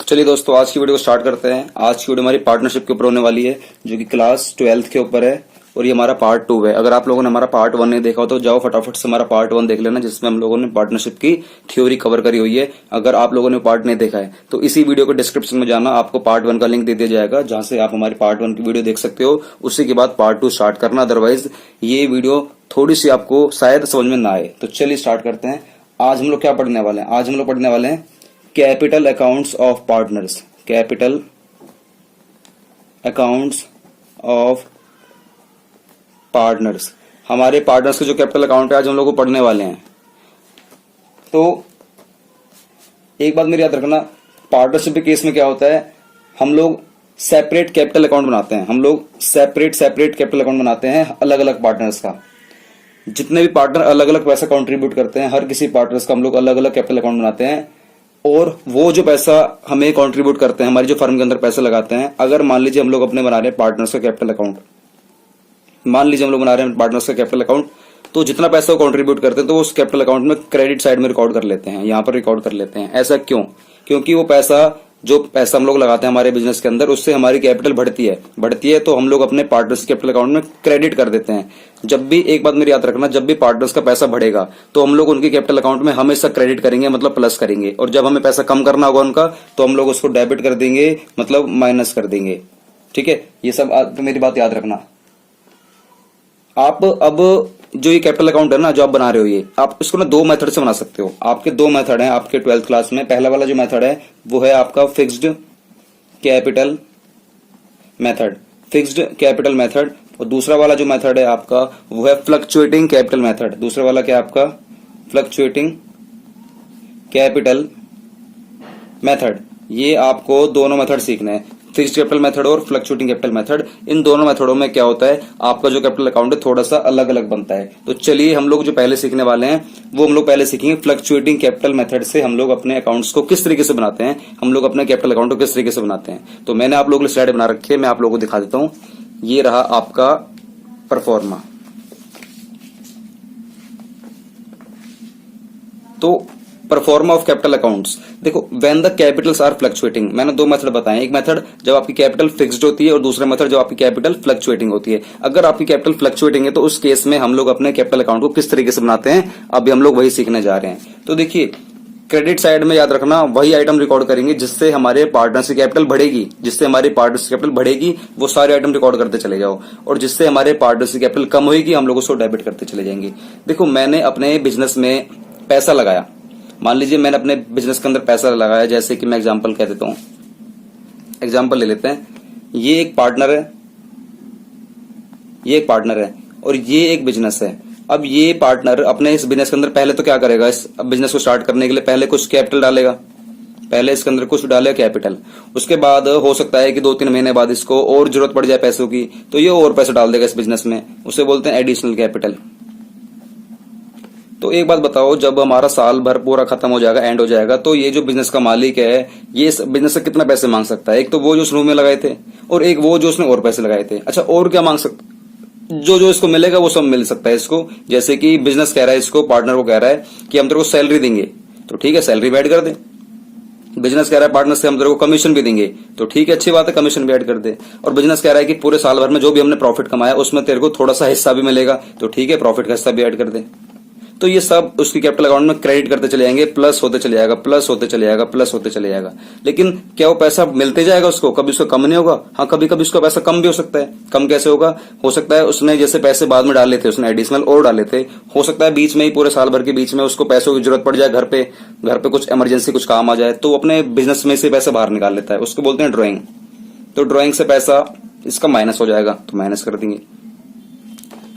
चलिए दोस्तों, आज की वीडियो को स्टार्ट करते हैं। आज की वीडियो हमारी पार्टनरशिप के ऊपर होने वाली है, जो कि क्लास 12th के ऊपर है और ये हमारा पार्ट 2 है। अगर आप लोगों ने हमारा पार्ट 1 नहीं देखा हो तो जाओ फटाफट से हमारा पार्ट 1 देख लेना, जिसमें हम लोगों ने पार्टनरशिप की थ्योरी कवर करी हुई है। अगर आप लोगों ने पार्ट नहीं देखा है तो इसी वीडियो के डिस्क्रिप्शन में जाना, आपको पार्ट 1 का लिंक दे दिया जाएगा, जहां से आप हमारी पार्ट 1 की वीडियो देख सकते हो। उसी के बाद पार्ट 2 स्टार्ट करना, अदरवाइज ये वीडियो थोड़ी सी आपको शायद समझ में ना आए। तो चलिए स्टार्ट करते हैं। आज हम लोग क्या पढ़ने वाले हैं? आज हम लोग पढ़ने वाले हैं capital accounts of partners. Capital accounts of partners, हमारे पार्टनर्स के जो कैपिटल अकाउंट है आज हम लोग को पढ़ने वाले हैं। तो एक बात मेरी याद रखना, पार्टनरशिप के केस में क्या होता है, हम लोग सेपरेट कैपिटल अकाउंट बनाते हैं। हम लोग सेपरेट कैपिटल अकाउंट बनाते हैं अलग अलग पार्टनर्स का। जितने भी पार्टनर अलग अलग पैसा कंट्रीब्यूट करते हैं, हर किसी पार्टनर्स का हम लोग अलग अलग कैपिटल अकाउंट बनाते हैं। और वो जो पैसा हमें कंट्रीब्यूट करते हैं, हमारी जो फर्म के अंदर पैसे लगाते हैं, अगर मान लीजिए हम लोग अपने बना रहे हैं पार्टनर्स का कैपिटल अकाउंट, मान लीजिए हम लोग बना रहे हैं पार्टनर्स का कैपिटल अकाउंट, तो जितना पैसा वो कंट्रीब्यूट करते हैं तो उस कैपिटल अकाउंट में क्रेडिट साइड में रिकॉर्ड कर लेते हैं, यहाँ पर रिकॉर्ड कर लेते हैं। ऐसा क्यों? क्योंकि वो पैसा, जो पैसा हम लोग लगाते हैं हमारे बिजनेस के अंदर, उससे हमारी कैपिटल बढ़ती है तो हम लोग अपने पार्टनर्स कैपिटल अकाउंट में क्रेडिट कर देते हैं। जब भी, एक बात मेरी याद रखना, जब भी पार्टनर्स का पैसा बढ़ेगा तो हम लोग उनके कैपिटल अकाउंट में हमेशा क्रेडिट करेंगे, मतलब प्लस करेंगे। और जब हमें पैसा कम करना होगा उनका, तो हम लोग उसको डेबिट कर देंगे, मतलब माइनस कर देंगे। ठीक है, ये सब मेरी बात याद रखना। आप अब जो ये कैपिटल अकाउंट है ना, जो आप बना रहे हो, ये आप इसको ना दो मेथड से बना सकते हो। आपके दो मेथड हैं आपके 12th क्लास में। पहला वाला जो मेथड है वो है आपका फिक्स्ड कैपिटल मेथड, और दूसरा वाला जो मेथड है आपका वो है फ्लक्चुएटिंग कैपिटल मेथड। दूसरा वाला क्या है आपका? Fluctuating capital method. ये आपको दोनों मेथड सीखने हैं, फिक्स्ड कैपिटल मेथड और फ्लक्चुएटिंग कैपिटल मेथड। इन दोनों मेथडों में क्या होता है, आपका जो कैपिटल अकाउंट है थोड़ा सा अलग अलग बनता है। तो चलिए हम लोग जो पहले सीखने वाले हैं वो हम लोग पहले सीखेंगे फ्लक्चुएटिंग कैपिटल मेथड से हम लोग अपने अकाउंट्स को किस तरीके से बनाते हैं, हम लोग अपने कैपिटल अकाउंट को किस तरीके से बनाते हैं। तो मैंने आप लोगों के लिए स्लाइड बना रखी है, मैं आप लोगों को दिखा देता हूं। ये रहा आपका परफॉर्मा। तो परफॉर्मा ऑफ कैपिटल अकाउंट्स, देखो, when the capitals are fluctuating, मैंने दो मेथड बताए। एक मेथड जब आपकी कैपिटल फिक्स्ड होती है और दूसरा मेथड जब आपकी कैपिटल फ्लक्चुएटिंग होती है। अगर आपकी कैपिटल फ्लक्चुएटिंग है तो उस केस में हम लोग अपने कैपिटल अकाउंट को किस तरीके से बनाते हैं, अभी हम लोग वही सीखने जा रहे हैं। तो देखिए, क्रेडिट साइड में याद रखना, वही आइटम रिकॉर्ड करेंगे जिससे हमारे पार्टनर्स की कैपिटल बढ़ेगी, वो सारे आइटम रिकॉर्ड करते चले जाओ। और जिससे हमारे पार्टनर्स की कैपिटल कम होगी, हम लोग उसको डेबिट करते चले जाएंगे। देखो, मैंने अपने बिजनेस में पैसा लगाया, मान लीजिए मैंने अपने बिजनेस के अंदर पैसा लगाया, जैसे कि मैं एग्जांपल कह देता हूं, एग्जांपल ले लेते हैं। ये एक पार्टनर है और ये एक बिजनेस है। अब ये पार्टनर अपने इस बिजनेस के अंदर पहले तो क्या करेगा, इस बिजनेस को स्टार्ट करने के लिए पहले कुछ कैपिटल डालेगा, पहले इसके अंदर कुछ डालेगा कैपिटल। उसके बाद हो सकता है कि 2-3 महीने बाद इसको और जरूरत पड़ जाए पैसों की, तो ये और पैसा डाल देगा इस बिजनेस में, उसे बोलते हैं एडिशनल कैपिटल। तो एक बात बताओ, जब हमारा साल भर पूरा खत्म हो जाएगा, एंड हो जाएगा, तो ये जो बिजनेस का मालिक है, ये इस बिजनेस से कितना पैसे मांग सकता है? एक तो वो जो शुरू में लगाए थे, और एक वो जो उसने और पैसे लगाए थे। अच्छा, और क्या मांग सकता? जो इसको मिलेगा वो सब मिल सकता है इसको। जैसे कि बिजनेस कह रहा है, इसको पार्टनर को कह रहा है कि हम तेरे को सैलरी देंगे, तो ठीक है, सैलरी भी ऐड कर दे। बिजनेस कह रहा है पार्टनर से हम तेरे को कमीशन भी देंगे, तो ठीक है, अच्छी बात है, कमीशन भी ऐड कर दे। और बिजनेस कह रहा है कि पूरे साल भर में जो भी हमने प्रॉफिट कमाया उसमें तेरे को थोड़ा सा हिस्सा भी मिलेगा, तो ठीक है, प्रॉफिट का हिस्सा भी ऐड कर दे। तो ये सब उसकी कैपिटल अकाउंट में क्रेडिट करते चले जाएंगे, प्लस होते चले जाएगा। लेकिन क्या वो पैसा मिलते जाएगा उसको? कभी उसको कम नहीं होगा। हाँ, कभी कभी उसका पैसा कम भी हो सकता है। कम कैसे होगा? हो सकता है उसने जैसे पैसे बाद में डाले थे, उसने एडिशनल और डाले थे, हो सकता है बीच में ही, पूरे साल भर के बीच में उसको पैसों की जरूरत पड़ जाए, घर पे कुछ इमरजेंसी कुछ काम आ जाए, तो वो अपने बिजनेस में से पैसा बाहर निकाल लेता है, उसको बोलते हैं ड्रॉइंग। तो ड्रॉइंग से पैसा इसका माइनस हो जाएगा, तो माइनस कर देंगे।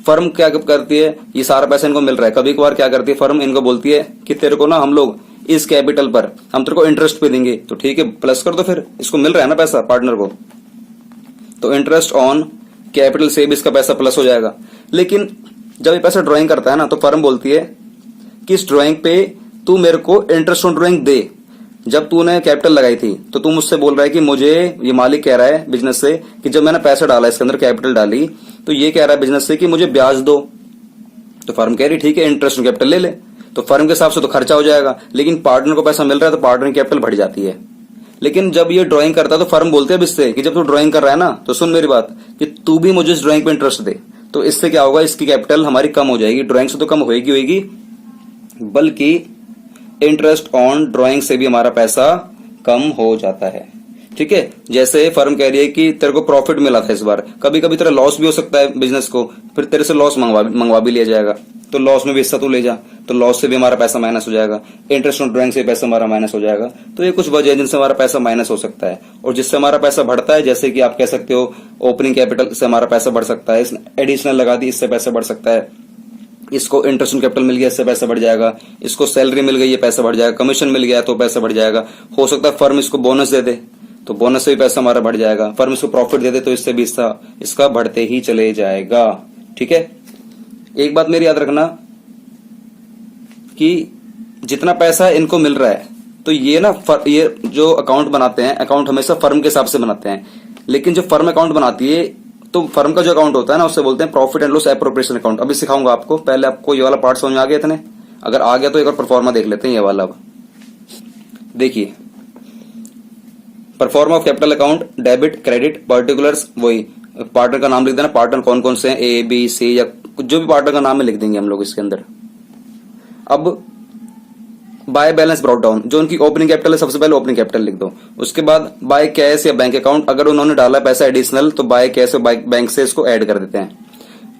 फर्म क्या करती है, ये सारा पैसा इनको मिल रहा है, कभी कभार क्या करती है फर्म, इनको बोलती है कि तेरे को ना हम लोग इस कैपिटल पर हम तेरे को इंटरेस्ट पे देंगे, तो ठीक है, प्लस कर दो, फिर इसको मिल रहा है ना पैसा पार्टनर को, तो इंटरेस्ट ऑन कैपिटल से भी इसका पैसा प्लस हो जाएगा। लेकिन जब ये पैसा ड्राइंग करता है ना, तो फर्म बोलती है कि इस ड्राइंग पे तू मेरे को इंटरेस्ट ऑन ड्राइंग दे। जब तूने कैपिटल लगाई थी तो तू मुझसे बोल रहा है कि मुझे, ये मालिक कह रहा है बिजनेस से कि जब मैंने पैसा डाला, इसके अंदर कैपिटल डाली, तो ये कह रहा है बिजनेस से कि मुझे ब्याज दो। तो फर्म कह रही ठीक है, इंटरेस्ट ऑन कैपिटल ले ले। तो फर्म के हिसाब से तो खर्चा हो जाएगा, लेकिन पार्टनर को पैसा मिल रहा है तो पार्टनर की कैपिटल बढ़ जाती है। लेकिन जब ये ड्राइंग करता है तो फर्म बोलते हैं अब इससे कि जब तू ड्राइंग कर रहा है ना तो सुन मेरी बात कि तू भी मुझे इस ड्राइंग पे इंटरेस्ट दे। तो इससे क्या होगा, इसकी कैपिटल हमारी कम हो जाएगी, ड्राइंग से तो कम होगी बल्कि इंटरेस्ट ऑन ड्राइंग से भी हमारा पैसा कम हो जाता है। ठीक है, जैसे फर्म कह रही है कि तेरे को प्रॉफिट मिला था इस बार, कभी कभी तेरा लॉस भी हो सकता है बिजनेस को, फिर तेरे से लॉस मंगवा भी लिया जाएगा, तो लॉस में भी हिस्सा तू ले जा, तो लॉस से भी हमारा पैसा माइनस हो जाएगा, इंटरेस्ट ऑन ड्राइंग से पैसा हमारा माइनस हो जाएगा। तो ये कुछ वजह है जिनसे हमारा पैसा माइनस हो सकता है। और जिससे हमारा पैसा बढ़ता है, जैसे कि आप कह सकते हो ओपनिंग कैपिटल से हमारा पैसा बढ़ सकता है, एडिशनल लगा दी इससे पैसा बढ़ सकता है, इसको इंटरेस्ट ऑन कैपिटल मिल गया इससे पैसा बढ़ जाएगा, इसको सैलरी मिल गई ये पैसा बढ़ जाएगा, कमीशन मिल गया तो पैसा बढ़ जाएगा। हो सकता है फर्म इसको बोनस दे दे तो बोनस से भी पैसा हमारा बढ़ जाएगा, फर्म इसको प्रॉफिट दे दे तो इससे भी इसका बढ़ते ही चले जाएगा। ठीक है, एक बात मेरी याद रखना कि जितना पैसा इनको मिल रहा है तो ये ना ये जो अकाउंट बनाते हैं, अकाउंट हमेशा फर्म के हिसाब से बनाते हैं, लेकिन जो फर्म अकाउंट बनाती है तो फर्म का जो अकाउंट होता है ना उसे बोलते हैं profit and loss appropriation account. अभी सिखाऊंगा आपको, पहले आपको ये वाला पार्ट समझ में आ गया इतने, अगर आ गया तो एक बार परफॉर्मा देख लेते हैं ये वाला। अब देखिए pro forma of capital account, debit credit particulars, वही पार्टनर का नाम लिख देना, पार्टनर कौन कौन से हैं, ए बी सी या जो भी पार्टनर का नाम है लिख देंगे हम लोग इसके अंदर। अब बाय बैलेंस ब्रॉट डाउन, जो उनकी ओपनिंग कैपिटल है सबसे पहले ओपनिंग कैपिटल लिख दो, उसके बाद बाय कैश या बैंक अकाउंट, अगर उन्होंने डाला पैसा एडिशनल तो बाय कैश और बैंक से इसको ऐड कर देते हैं।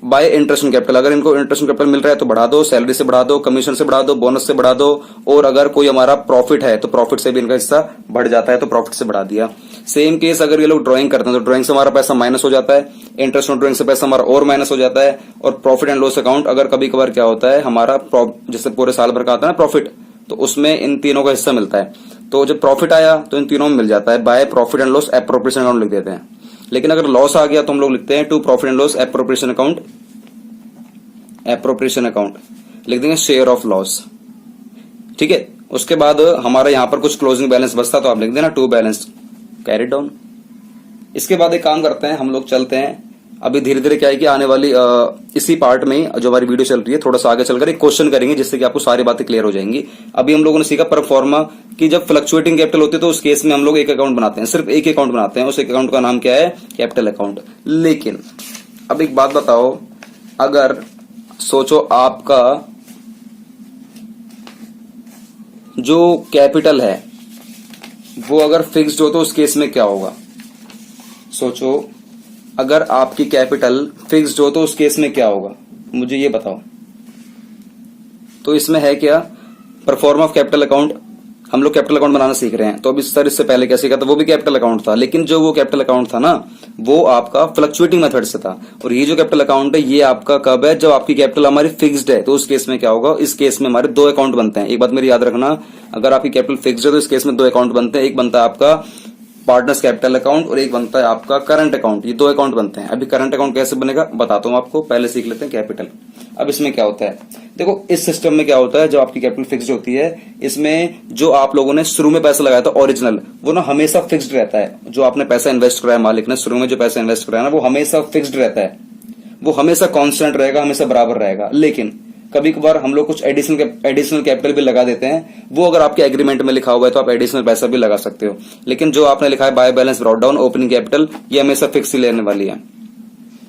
बाय इंटरेस्ट ऑन कैपिटल, अगर इनको इंटरेस्ट ऑन कैपिटल मिल रहा है तो बढ़ा दो, सैलरी से बढ़ा दो, कमीशन से बढ़ा दो, बोनस से बढ़ा दो, और अगर कोई हमारा प्रॉफिट है तो प्रॉफिट से भी इनका हिस्सा बढ़ जाता है तो प्रॉफिट से बढ़ा दिया। सेम केस अगर ये लोग ड्राइंग करते हैं तो ड्राइंग से हमारा पैसा माइनस हो जाता है, इंटरेस्ट ऑन ड्राइंग से पैसा हमारा और माइनस हो जाता है। और प्रॉफिट एंड लॉस अकाउंट अगर कभी कभार क्या होता है हमारा जैसे पूरे साल भर का आता है ना प्रॉफिट, तो उसमें इन तीनों का हिस्सा मिलता है, तो जब प्रॉफिट आया तो इन तीनों में मिल जाता है, by profit and loss appropriation account लिख देते हैं। लेकिन अगर लॉस आ गया तो हम लोग लिखते हैं to profit and loss appropriation account, appropriation account लिख देंगे शेयर ऑफ लॉस। ठीक है, उसके बाद हमारा यहां पर कुछ क्लोजिंग बैलेंस बचता तो आप लिख देना टू बैलेंस कैरिड डाउन। इसके बाद एक काम करते हैं हम लोग, चलते हैं अभी धीरे धीरे, क्या है कि आने वाली इसी पार्ट में जो हमारी वीडियो चल रही है थोड़ा सा आगे चलकर एक क्वेश्चन करेंगे जिससे कि आपको सारी बातें क्लियर हो जाएंगी। अभी हम लोगों ने सीखा परफॉर्मा कि जब फ्लक्चुएटिंग कैपिटल होती है तो उस केस में हम लोग एक अकाउंट बनाते हैं, सिर्फ एक अकाउंट बनाते हैं, उस एक अकाउंट का नाम क्या है, कैपिटल अकाउंट। लेकिन अब एक बात बताओ, अगर सोचो आपका जो कैपिटल है वो अगर फिक्स्ड हो तो उस केस में क्या होगा। सोचो अगर आपकी कैपिटल फिक्स्ड हो तो उस केस में क्या होगा, मुझे ये बताओ। तो इसमें है क्या, परफॉर्म ऑफ कैपिटल अकाउंट, हम लोग कैपिटल अकाउंट बनाना सीख रहे हैं। तो अभी सर इससे पहले क्या सीखा था, वो भी कैपिटल अकाउंट था, लेकिन जो वो कैपिटल अकाउंट था ना वो आपका फ्लक्चुएटिंग मेथड से था। और ये जो कैपिटल अकाउंट है ये आपका कब है, जब आपकी कैपिटल हमारी फिक्स्ड है। तो उस केस में क्या होगा, इस केस में हमारे दो अकाउंट बनते हैं। एक बात मेरी याद रखना, अगर आपकी कैपिटल फिक्स्ड है तो इस केस में दो अकाउंट बनते हैं, एक बनता है आपका पार्टनर्स कैपिटल अकाउंट और एक बनता है आपका करंट अकाउंट। ये दो अकाउंट बनते हैं। अभी करंट अकाउंट कैसे बनेगा बताता हूं आपको, पहले सीख लेते हैं कैपिटल। अब इसमें क्या होता है, देखो इस सिस्टम में क्या होता है, जब आपकी कैपिटल फिक्स्ड होती है, इसमें जो आप लोगों ने शुरू में पैसा लगाया था ओरिजिनल, वो ना हमेशा फिक्स्ड रहता है। जो आपने पैसा इन्वेस्ट कराया, मालिक ने शुरू में जो पैसा इन्वेस्ट कराया ना, वो हमेशा फिक्स्ड रहता है, वो हमेशा कांस्टेंट रहेगा, हमेशा बराबर रहेगा। लेकिन कभी कभार हम लोग कुछ एडिशनल कैपिटल भी लगा देते हैं, वो अगर आपके एग्रीमेंट में लिखा हुआ है तो आप एडिशनल पैसा भी लगा सकते हो। लेकिन जो आपने लिखा है by balance brought down opening capital, ये हमेशा फिक्स ही लेने वाली है,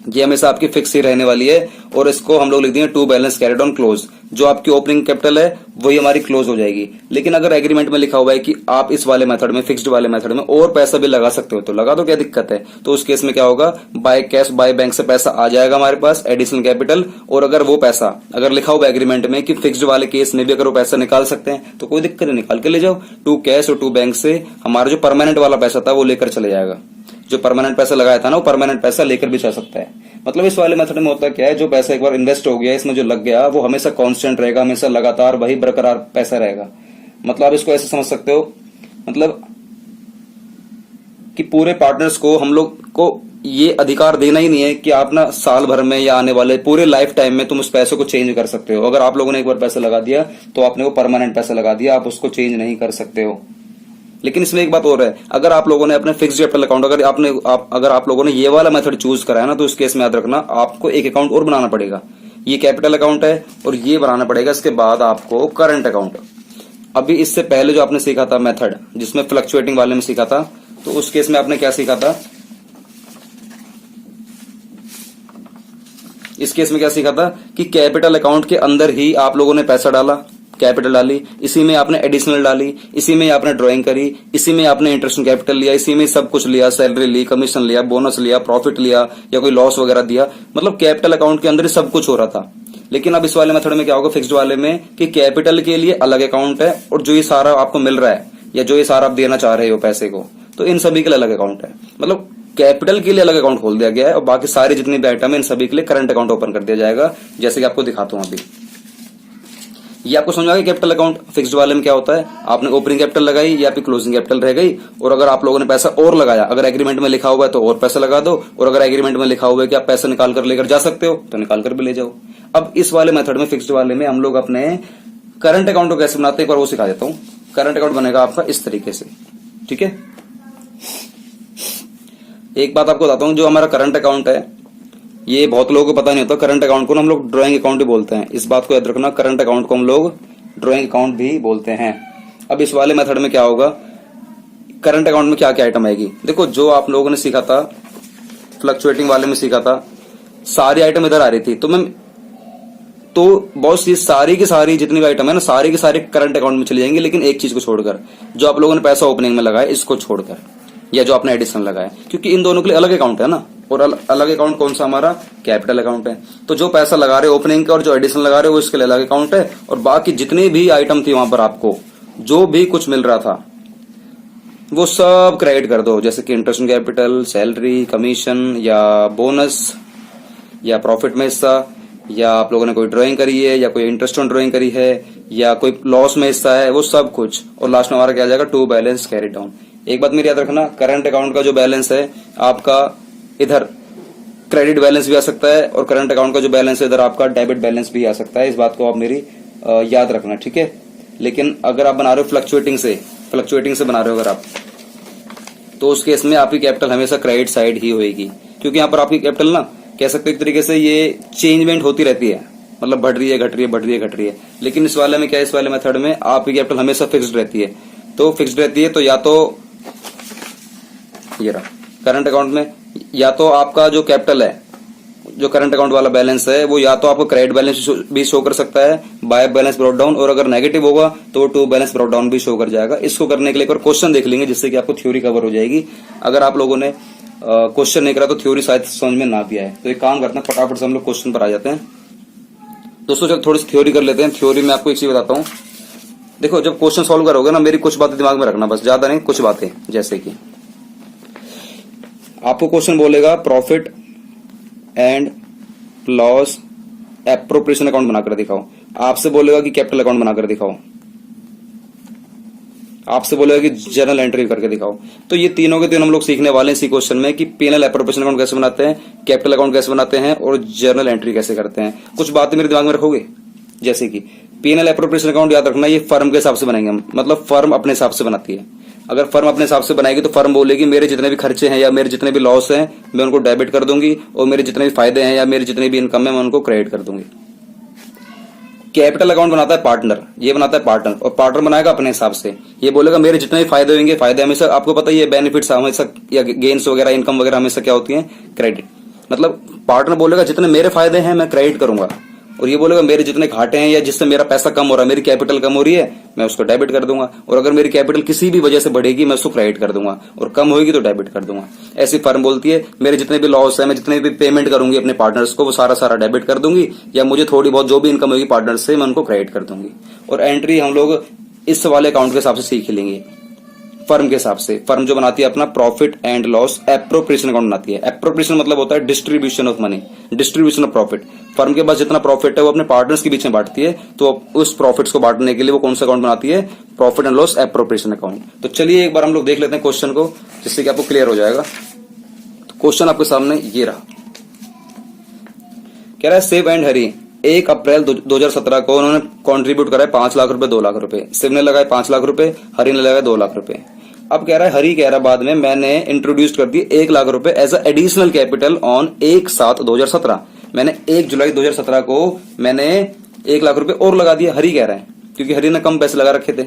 ये हमेशा आपकी फिक्स ही रहने वाली है। और इसको हम लोग लिख देंगे to balance carried on close. जो आपकी ओपनिंग कैपिटल है वही हमारी क्लोज हो जाएगी। लेकिन अगर एग्रीमेंट में लिखा हुआ है कि आप इस वाले मेथड में, फिक्स्ड वाले मेथड में और पैसा भी लगा सकते हो, तो लगा दो, क्या दिक्कत है। तो उस केस में क्या होगा, बाय कैश बाय बैंक से पैसा आ जाएगा हमारे पास एडिशनल कैपिटल। और अगर वो पैसा अगर लिखा हुआ एग्रीमेंट में कि फिक्स्ड वाले केस में भी अगर वो पैसा निकाल सकते हैं तो कोई दिक्कत नहीं, निकाल के ले जाओ। टू कैश और टू बैंक से हमारा जो परमानेंट वाला पैसा था वो लेकर चले जाएगा। जो परमानेंट पैसा लगाया था ना वो परमानेंट पैसा लेकर भी जा सकता है। मतलब इस वाले मेथड में होता क्या है, जो पैसा एक बार इन्वेस्ट हो गया इसमें जो लग गया वो हमेशा कांस्टेंट रहेगा, हमेशा लगातार वही बरकरार पैसा रहेगा। मतलब आप इसको ऐसे समझ सकते हो, मतलब कि पूरे पार्टनर्स को हम लोग को ये अधिकार देना ही नहीं है कि आप ना साल भर में या आने वाले पूरे लाइफ टाइम में तुम उस पैसे को चेंज कर सकते हो। अगर आप लोगों ने एक बार पैसा लगा दिया तो आपने वो परमानेंट पैसा लगा दिया, आप उसको चेंज नहीं कर सकते हो। लेकिन इसमें एक बात और है, अगर आप लोगों ने अपने फिक्स्ड कैपिटल अकाउंट अगर आप लोगों ने ये वाला मेथड चूज करा है ना, तो इस केस में याद रखना आपको एक अकाउंट और बनाना पड़ेगा। ये कैपिटल अकाउंट है और ये बनाना पड़ेगा इसके बाद आपको करंट अकाउंट। अभी इससे पहले जो आपने सीखा था मेथड, जिसमें फ्लक्चुएटिंग वाले में सीखा था, तो उस केस में आपने क्या सीखा था? इस केस में क्या सीखा था कि कैपिटल अकाउंट के अंदर ही आप लोगों ने पैसा डाला, कैपिटल डाली, इसी में आपने एडिशनल डाली, इसी में आपने ड्राइंग करी, इसी में आपने इंटरेस्ट कैपिटल लिया, इसी में सब कुछ लिया, सैलरी ली, कमीशन लिया, बोनस लिया, प्रॉफिट लिया या कोई लॉस वगैरह दिया, मतलब कैपिटल अकाउंट के अंदर ही सब कुछ हो रहा था। लेकिन अब इस वाले मेथड में क्या होगा, फिक्स्ड वाले में, कि कैपिटल के लिए अलग अकाउंट है और जो ये सारा आपको मिल रहा है या जो ये सारा आप देना चाह रहे हो पैसे को, तो इन सभी के लिए अलग अकाउंट है। मतलब कैपिटल के लिए अलग अकाउंट खोल दिया गया है और बाकी सारे जितने भी आइटम है इन सभी के लिए करंट अकाउंट ओपन कर दिया जाएगा, जैसे कि आपको दिखाता हूं अभी। ये आपको समझ आ गया कैपिटल अकाउंट फिक्स्ड वाले में क्या होता है। आपने ओपनिंग कैपिटल लगाई या आपकी क्लोजिंग कैपिटल रह गई, और अगर आप लोगों ने पैसा और लगाया, अगर एग्रीमेंट में लिखा हुआ है तो और पैसा लगा दो, और अगर एग्रीमेंट में लिखा हुआ है कि आप पैसा निकाल कर लेकर जा सकते हो तो निकाल कर भी ले जाओ। अब इस वाले मेथड में, फिक्स्ड वाले में, हम लोग अपने करंट अकाउंट को कैसे बनाते हैं एक बार वो सिखा देता हूं। करंट अकाउंट बनेगा आपका इस तरीके से, ठीक है। एक बात आपको बताता हूं, जो हमारा करंट अकाउंट है, ये बहुत लोगों को पता नहीं होता। करंट अकाउंट को ना हम लोग ड्राइंग अकाउंट भी बोलते हैं, इस बात को याद रखना। करंट अकाउंट को हम लोग ड्राइंग अकाउंट भी बोलते हैं। अब इस वाले मेथड में क्या होगा, करंट अकाउंट में क्या क्या आइटम आएगी। देखो, जो आप लोगों ने सीखा था फ्लक्चुएटिंग वाले में सीखा था, सारी आइटम इधर आ रही थी, तो बहुत सी सारी की सारी जितनी भी आइटम है ना, सारी की सारी करंट अकाउंट में चली जाएंगी, लेकिन एक चीज को छोड़कर, जो आप लोगों ने पैसा ओपनिंग में लगाया इसको छोड़कर, या जो आपने एडिशन लगाया, क्योंकि इन दोनों के लिए अलग अकाउंट है ना। और अलग अकाउंट कौन सा, हमारा कैपिटल अकाउंट है। तो जो पैसा लगा रहे हो ओपनिंग का और जो एडिशन लगा रहे हो वो इसके लिए अलग अकाउंट है। और बाकी जितनी भी आइटम थी वहां पर आपको जो भी कुछ मिल रहा था वो सब क्रेडिट कर दो, जैसे कि इंटरेस्ट कैपिटल, सैलरी, कमीशन या बोनस या प्रॉफिट में हिस्सा, या आप लोगों ने कोई ड्राइंग करी है या कोई इंटरेस्ट ऑन ड्राइंग करी है या कोई लॉस में हिस्सा है, वो सब कुछ। और लास्ट में हमारा क्या आ जाएगा, टू बैलेंस कैरी डाउन। एक बात मेरी याद रखना, करंट अकाउंट का जो बैलेंस है आपका, इधर क्रेडिट बैलेंस भी आ सकता है, और करंट अकाउंट का जो बैलेंस है इधर आपका डेबिट बैलेंस भी आ सकता है। इस बात को आप मेरी याद रखना, ठीक है। लेकिन अगर आप बना रहे हो फ्लक्चुएटिंग से बना रहे हो अगर आप, तो उस केस में आपकी कैपिटल हमेशा क्रेडिट साइड ही होगी, क्योंकि यहाँ पर आपकी कैपिटल ना, कह सकते एक तरीके से ये चेंजमेंट होती रहती है, मतलब बढ़ रही है, घट रही है, बढ़ रही है, घट रही है। लेकिन इस वाले में क्या है, इस वाले मेथड में आपकी कैपिटल हमेशा फिक्स्ड रहती है। तो फिक्स्ड रहती है तो या तो ये रहा करंट अकाउंट में, या तो आपका जो कैपिटल है, जो करंट अकाउंट वाला बैलेंस है, वो या तो आपको क्रेडिट बैलेंस भी शो कर सकता है, बाय बैलेंस ब्रॉट डाउन, और अगर नेगेटिव होगा तो टू बैलेंस ब्रॉट डाउन भी शो कर जाएगा। इसको करने के लिए एक बार क्वेश्चन देख लेंगे, जिससे कि आपको थ्योरी कवर हो जाएगी। अगर आप लोगों ने क्वेश्चन नहीं करा तो थ्योरी शायद समझ में ना भी आए, तो एक काम करते हैं, फटाफट से हम लोग क्वेश्चन पर आ जाते हैं। दोस्तों चलो थोड़ी सी थ्योरी कर लेते हैं। थ्योरी में आपको एक चीज बताता हूँ। देखो, जब क्वेश्चन सॉल्व करोगे ना, मेरी कुछ बातें दिमाग में रखना, बस ज्यादा नहीं, कुछ बातें। जैसे कि आपको क्वेश्चन बोलेगा profit and loss appropriation account बनाकर दिखाओ, आपसे बोलेगा कि कैपिटल अकाउंट बनाकर दिखाओ, आपसे बोलेगा कि जर्नल एंट्री करके दिखाओ। तो ये तीनों के तीन हम लोग सीखने वाले हैं इसी क्वेश्चन में, कि पीएनएल एप्रोप्रिएशन अकाउंट कैसे बनाते हैं, कैपिटल अकाउंट कैसे बनाते हैं और जर्नल एंट्री कैसे करते हैं। कुछ बातें मेरे दिमाग में रखोगे, जैसे कि पीएनएल एप्रोप्रिएशन अकाउंट याद रखना, ये फर्म के हिसाब से बनाएंगे हम, मतलब फर्म अपने हिसाब से बनाती है। अगर फर्म अपने हिसाब से बनाएगी तो फर्म बोलेगी मेरे जितने भी खर्चे हैं या मेरे जितने भी लॉस हैं मैं उनको डेबिट कर दूंगी, और मेरे जितने भी फायदे हैं या मेरे जितने भी इनकम है मैं उनको क्रेडिट कर दूंगी। कैपिटल अकाउंट बनाता है पार्टनर, ये बनाता है पार्टनर, और पार्टनर बनाएगा अपने हिसाब से। ये बोलेगा मेरे जितने भी फायदे होंगे, फायदे हमेशा आपको पता ही है, बेनिफिट्स हमेशा या गेन्स वगैरह, इनकम वगैरह हमेशा क्या होती है, क्रेडिट। मतलब पार्टनर बोलेगा जितने मेरे फायदे हैं मैं क्रेडिट करूंगा, और ये बोलेगा मेरे जितने घाटे हैं या जिससे मेरा पैसा कम हो रहा है, मेरी कैपिटल कम हो रही है, मैं उसको डेबिट कर दूंगा, और अगर मेरी कैपिटल किसी भी वजह से बढ़ेगी मैं उसको क्रेडिट कर दूंगा, और कम होगी तो डेबिट कर दूंगा। ऐसी फर्म बोलती है मेरे जितने भी लॉस है, मैं जितने भी पेमेंट करूंगी अपने पार्टनर्स को वो सारा डेबिट कर दूंगी, या मुझे थोड़ी बहुत जो भी इनकम होगी पार्टनर्स से मैं उनको क्रेडिट कर दूंगी। और एंट्री हम लोग इस वाले अकाउंट के हिसाब से सीख लेंगे, फर्म के हिसाब से। फर्म जो बनाती है अपना profit and loss appropriation account बनाती है। एप्रोप्रिएशन मतलब होता है distribution of money, distribution of profit. Firm के पास जितना प्रॉफिट है वो अपने पार्टनर्स के बीच में बांटती है, तो उस प्रॉफिट्स को बांटने के लिए वो कौन सा अकाउंट बनाती है, profit and loss appropriation account. तो चलिए एक बार हम लोग देख लेते हैं क्वेश्चन को, जिससे कि आपको क्लियर हो जाएगा। तो क्वेश्चन आपके सामने ये रहा, कह रहा है शिव एंड हरी 1 अप्रैल 2017 को उन्होंने कंट्रीब्यूट करा है 5 लाख रुपए, 2 लाख रुपए। शिव ने लगाए 5 लाख रुपए, हरी ने लगाए 2 लाख रुपए। अब कह रहा है हरी कह रहा बाद में मैंने इंट्रोड्यूस कर दी 1 लाख रुपए as a additional capital on 1/7/2017। मैंने 1 जुलाई 2017 को मैंने 1 लाख रुपए और लगा दिया, हरी कह रहा है। क्योंकि हरी ने कम पैसे लगा रखे थे।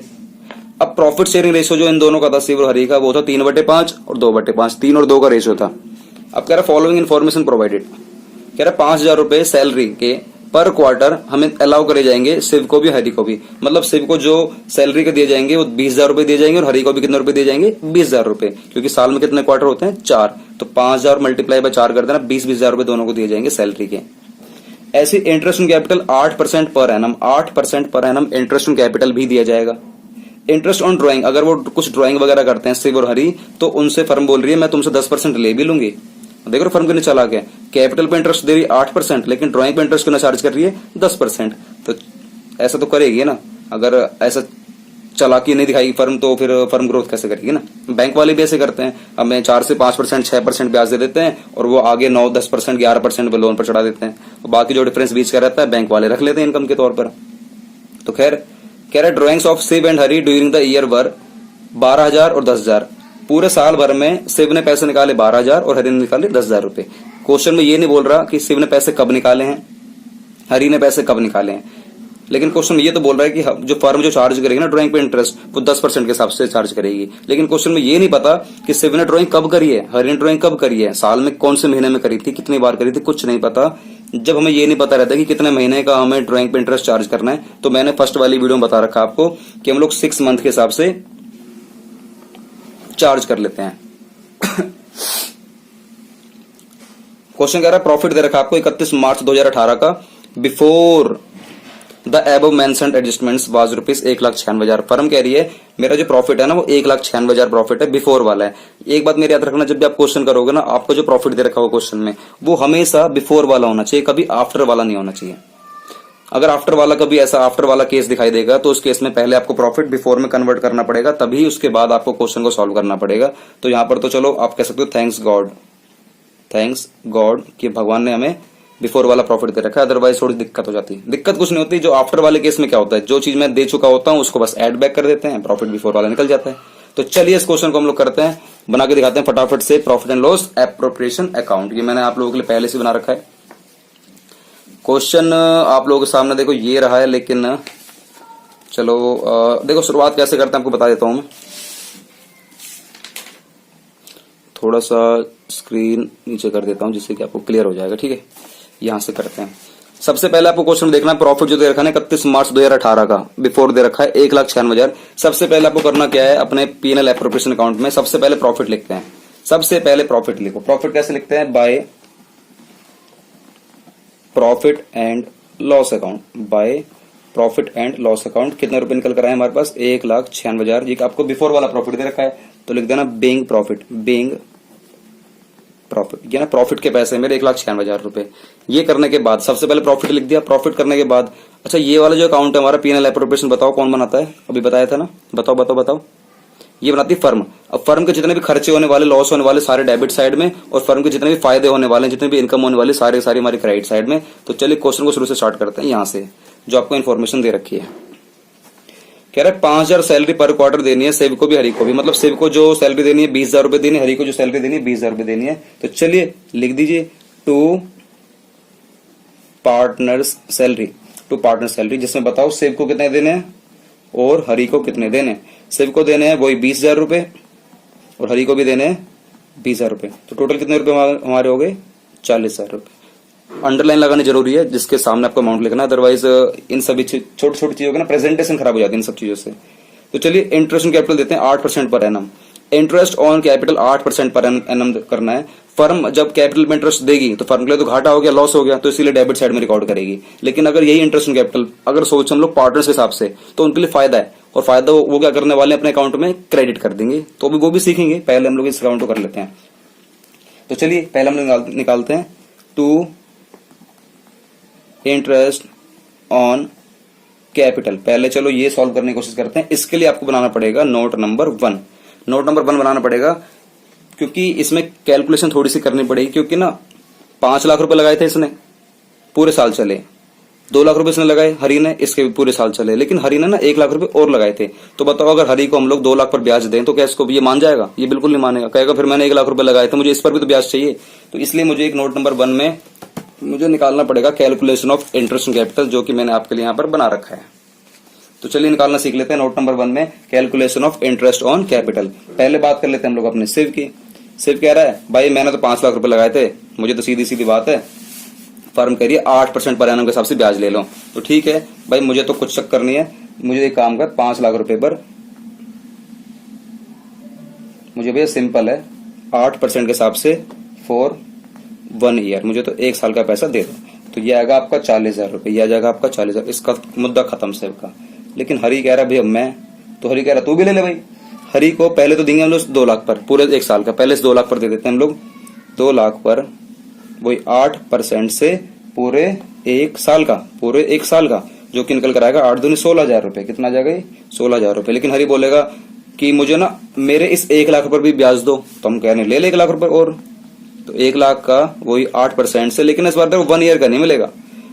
अब प्रॉफिट शेयरिंग रेशियो जो इन दोनों का था, शिव और हरी का, वो था 3/5 और 2/5, 3 और 2 का रेशियो था। अब कह रहा फॉलोइंग इन्फॉर्मेशन प्रोवाइडेड, कह रहा 5,000 रुपए सैलरी के पर क्वार्टर हमें अलाउ करे जाएंगे, शिव को भी हरी को भी। मतलब शिव को जो सैलरी के दिए जाएंगे वो 20,000 रुपए दिए जाएंगे और हरी को भी कितने रुपए दिए जाएंगे, 20,000 रुपए, क्योंकि साल में कितने क्वार्टर होते हैं, 4। तो 5,000 मल्टीप्लाई बाय 4 कर देना, 20,000 रुपए दोनों को दिए जाएंगे सैलरी के। ऐसे interest on capital 8% per annum, 8% per annum interest on capital भी दिया जाएगा। इंटरेस्ट ऑन ड्राइंग, अगर वो कुछ ड्राइंग वगैरह करते हैं शिव और हरी, तो उनसे फर्म बोल रही है मैं तुमसे 10% ले भी लूंगी। देखो फर्म कितने चला गया, कैपिटल पे इंटरेस्ट दे रही है 8%, लेकिन ड्राइंग पे इंटरेस्ट क्यों चार्ज कर रही है 10%। तो ऐसा तो करेगी ना, अगर ऐसा चालाकी नहीं दिखाई फर्म तो फिर फर्म ग्रोथ कैसे करेगी ना। बैंक वाले भी ऐसे करते हैं, हमें 4 से 5%, 6% ब्याज दे देते हैं और वो आगे 9, 10%, 11% पे लोन पर चढ़ा देते हैं, और बाकी जो डिफरेंस बीच का रहता है बैंक वाले रख लेते हैं इनकम के तौर पर। तो खैर कह रहे drawings of Shiv and Hari during the year were 12,000 और 10,000। पूरे साल भर में शिव ने पैसे निकाले 12,000 और हरी ने निकाले 10,000 रुपए। क्वेश्चन में ये नहीं बोल रहा कि शिव ने पैसे कब निकाले हैं, हरी ने पैसे कब निकाले हैं, लेकिन क्वेश्चन में ये तो बोल रहा है कि जो फर्म जो चार्ज करेगी ना ड्राइंग पे इंटरेस्ट, वो 10% के हिसाब से चार्ज करेगी। लेकिन क्वेश्चन में ये नहीं पता कि शिव ने ड्राइंग कब करी है, हरी ने ड्राइंग कब करी है, साल में कौन से महीने में करी थी, कितनी बार करी थी, कुछ नहीं पता। जब हमें ये नहीं पता रहता कि कितने महीने का हमें ड्राइंग पे इंटरेस्ट चार्ज करना है, तो मैंने फर्स्ट वाली वीडियो में बता रखा आपको कि हम लोग 6 मंथ के हिसाब से चार्ज कर लेते हैं। क्वेश्चन कह रहा है प्रॉफिट दे रखा आपको 31 मार्च 2018 का, before the above mentioned adjustments was rupees 1,96,000। Firm कह रही है मेरा जो प्रॉफिट है ना वो 1,96,000 प्रॉफिट है, बिफोर वाला है। एक बात मेरे याद रखना, जब भी आप क्वेश्चन करोगे ना, आपको जो प्रॉफिट दे रखा हो क्वेश्चन में वो हमेशा बिफोर वाला होना चाहिए, कभी आफ्टर वाला नहीं होना चाहिए। अगर आफ्टर वाला कभी ऐसा आफ्टर वाला केस दिखाई देगा तो उस केस में पहले आपको प्रॉफिट बिफोर में कन्वर्ट करना पड़ेगा, तभी उसके बाद आपको क्वेश्चन को सॉल्व करना पड़ेगा। तो यहां पर तो चलो आप कह सकते हो थैंक्स गॉड कि भगवान ने हमें बिफोर वाला प्रॉफिट दे रखा है, अदरवाइज थोड़ी दिक्कत हो जाती है। दिक्कत कुछ नहीं होती, जो आफ्टर वाले केस में क्या होता है, जो चीज मैं दे चुका होता हूं उसको बस ऐड बैक कर देते हैं, प्रॉफिट बिफोर वाला निकल जाता है। तो चलिए इस क्वेश्चन को हम लोग करते हैं, बना के दिखाते हैं फटाफट से। Profit and loss appropriation account, ये मैंने आप लोगों के लिए पहले से बना रखा है। क्वेश्चन आप लोगों के सामने देखो ये रहा है, लेकिन चलो देखो शुरुआत कैसे करते हैं आपको बता देता हूं मैं। थोड़ा सा स्क्रीन नीचे कर देता हूं जिससे कि आपको क्लियर हो जाएगा, ठीक है। यहां से करते हैं। सबसे पहले आपको क्वेश्चन देखना है, प्रॉफिट जो दे रखा है 31 मार्च 2018 का, बिफोर दे रखा है 1,96,000। सबसे पहले आपको करना क्या है, अपने P&L एप्रोप्रिएशन अकाउंट में सबसे पहले प्रॉफिट लिखते हैं। सबसे पहले प्रॉफिट लिखो। प्रॉफिट कैसे लिखते हैं, by profit and loss account, by profit and loss account. कितने रुपए निकल कर आए हमारे पास, 1,96,000। ये आपको बिफोर वाला प्रॉफिट दे रखा है, तो लिख देना बीइंग प्रॉफिट, बीइंग प्रॉफिट, ये ना प्रॉफिट के पैसे मेरे 1,96,000 रुपए। ये करने के बाद सबसे पहले प्रॉफिट लिख दिया। प्रॉफिट करने के बाद अच्छा ये वाला जो अकाउंट है हमारा P&L एप्रोप्रिएशन, बताओ कौन बनाता है, अभी बताया था ना, बताओ बताओ बताओ। ये बनाती है फर्म। अब फर्म के जितने भी खर्चे होने वाले, लॉस होने वाले, सारे डेबिट साइड में, और फर्म के जितने भी फायदे होने वाले, जितने भी इनकम होने वाले, सारे सारे हमारे क्रेडिट साइड में। तो चलिए क्वेश्चन को शुरू से स्टार्ट करते हैं, यहां से जो आपको इन्फॉर्मेशन दे रखी है। कह रहा है 5,000 सैलरी पर क्वार्टर देनी है शिव को भी हरी को भी, मतलब शिव को जो सैलरी देनी है 20,000 रुपए देनी है, हरी को जो सैलरी देनी है 20,000 रुपए देनी है। तो चलिए लिख दीजिए to partners salary, to partner salary, जिसमें बताओ शिव को कितने देने हैं और हरी को कितने देने हैं। शिव को देने हैं वही 20,000 रुपए और हरी को भी देने हैं 20,000 रुपए। तो टोटल कितने रुपए हमारे हो गए, 40,000 रुपए। अंडरलाइन लगानी जरूरी है जिसके सामने आपको अमाउंट लिखना है, अदरवाइज इन सभी छोटी छोटी चीजों का ना प्रेजेंटेशन खराब हो जाती है इन सब चीजों से। तो चलिए इंटरेस्ट ऑन कैपिटल देते हैं 8% per annum. Interest on capital 8% per annum करना है। फर्म जब कैपिटल में इंटरेस्ट देगी तो फर्म के लिए तो घाटा हो गया, लॉस हो गया, तो इसीलिए डेबिट साइड में रिकॉर्ड करेगी। लेकिन अगर यही इंटरेस्ट ऑन कैपिटल अगर सोच हम लोग पार्टनर्स के हिसाब से, तो उनके लिए फायदा है, और फायदा वो क्या करने वाले अपने अकाउंट में क्रेडिट कर देंगे। तो अभी वो भी सीखेंगे, पहले हम लोग इस अकाउंट को कर लेते हैं। तो चलिए पहले हम लोग निकालते हैं टू इंटरेस्ट ऑन कैपिटल। पहले चलो ये सॉल्व करने की कोशिश करते हैं। इसके लिए आपको बनाना पड़ेगा नोट नंबर 1, नोट नंबर 1 बनाना पड़ेगा, क्योंकि इसमें कैलकुलेशन थोड़ी सी करनी पड़ेगी। क्योंकि ना 5 लाख रुपए लगाए थे इसने, पूरे साल चले। 2 लाख रुपए इसने लगाए हरी ने, इसके भी पूरे साल चले। लेकिन हरी ने ना 1 लाख रुपए और लगाए थे। तो बताओ अगर हरी को हम लोग 2 लाख पर ब्याज दें तो क्या इसको ये मान जाएगा? ये बिल्कुल नहीं मानेगा, कहेगा फिर मैंने 1 लाख रुपए लगाए थे, मुझे इस पर भी तो ब्याज चाहिए। तो इसलिए मुझे एक नोट नंबर 1 में मुझे निकालना पड़ेगा calculation of interest on capital, जो कि मैंने आपके लिए यहां पर बना रखा है। तो चलिए निकालना सीख लेते हैं नोट नंबर 1 में calculation of interest on capital. पहले बात कर लेते हैं हम लोग अपने शिव की। शिव कह रहा है भाई मैंने तो 5 लाख रुपए लगाए थे, मुझे तो सीधी सीधी बात है फर्म कह रही है 8% पर एनम के हिसाब से ब्याज ले लो। तो ठीक है भाई, मुझे तो कुछ चक्कर नहीं है, मुझे एक काम कर 5 लाख रुपए पर मुझे भैया सिंपल है 8% के हिसाब से फॉर 1 ईयर, मुझे तो 1 साल का पैसा दे दो। तो ये आएगा आपका 40,000 रुपए, ये आ जाएगा आपका 40,000। इसका मुद्दा खत्म शिव का। लेकिन हरी कह रहा है भैया मैं, तो हरी कह रहा तू भी ले ले भाई। हरी को पहले तो देंगे हम लोग 2 लाख पर पूरे 1 साल का, पहले से 2 लाख पर दे देते हैं हम लोग 2 लाख पर, वही 8% से पूरे 1 साल का, पूरे 1 साल का, जो कि निकल कर आएगा 8 दूनी 16,000 रुपए। कितना आ जाएगा 16,000 रुपए। लेकिन हरी बोलेगा कि मुझे ना मेरे इस 1 लाख पर भी ब्याज दो, तो हम कह रहे ले 1 लाख रुपए और, तो 1 लाख का वही 8% से। लेकिन इस बार 1 ईयर का नहीं मिलेगा,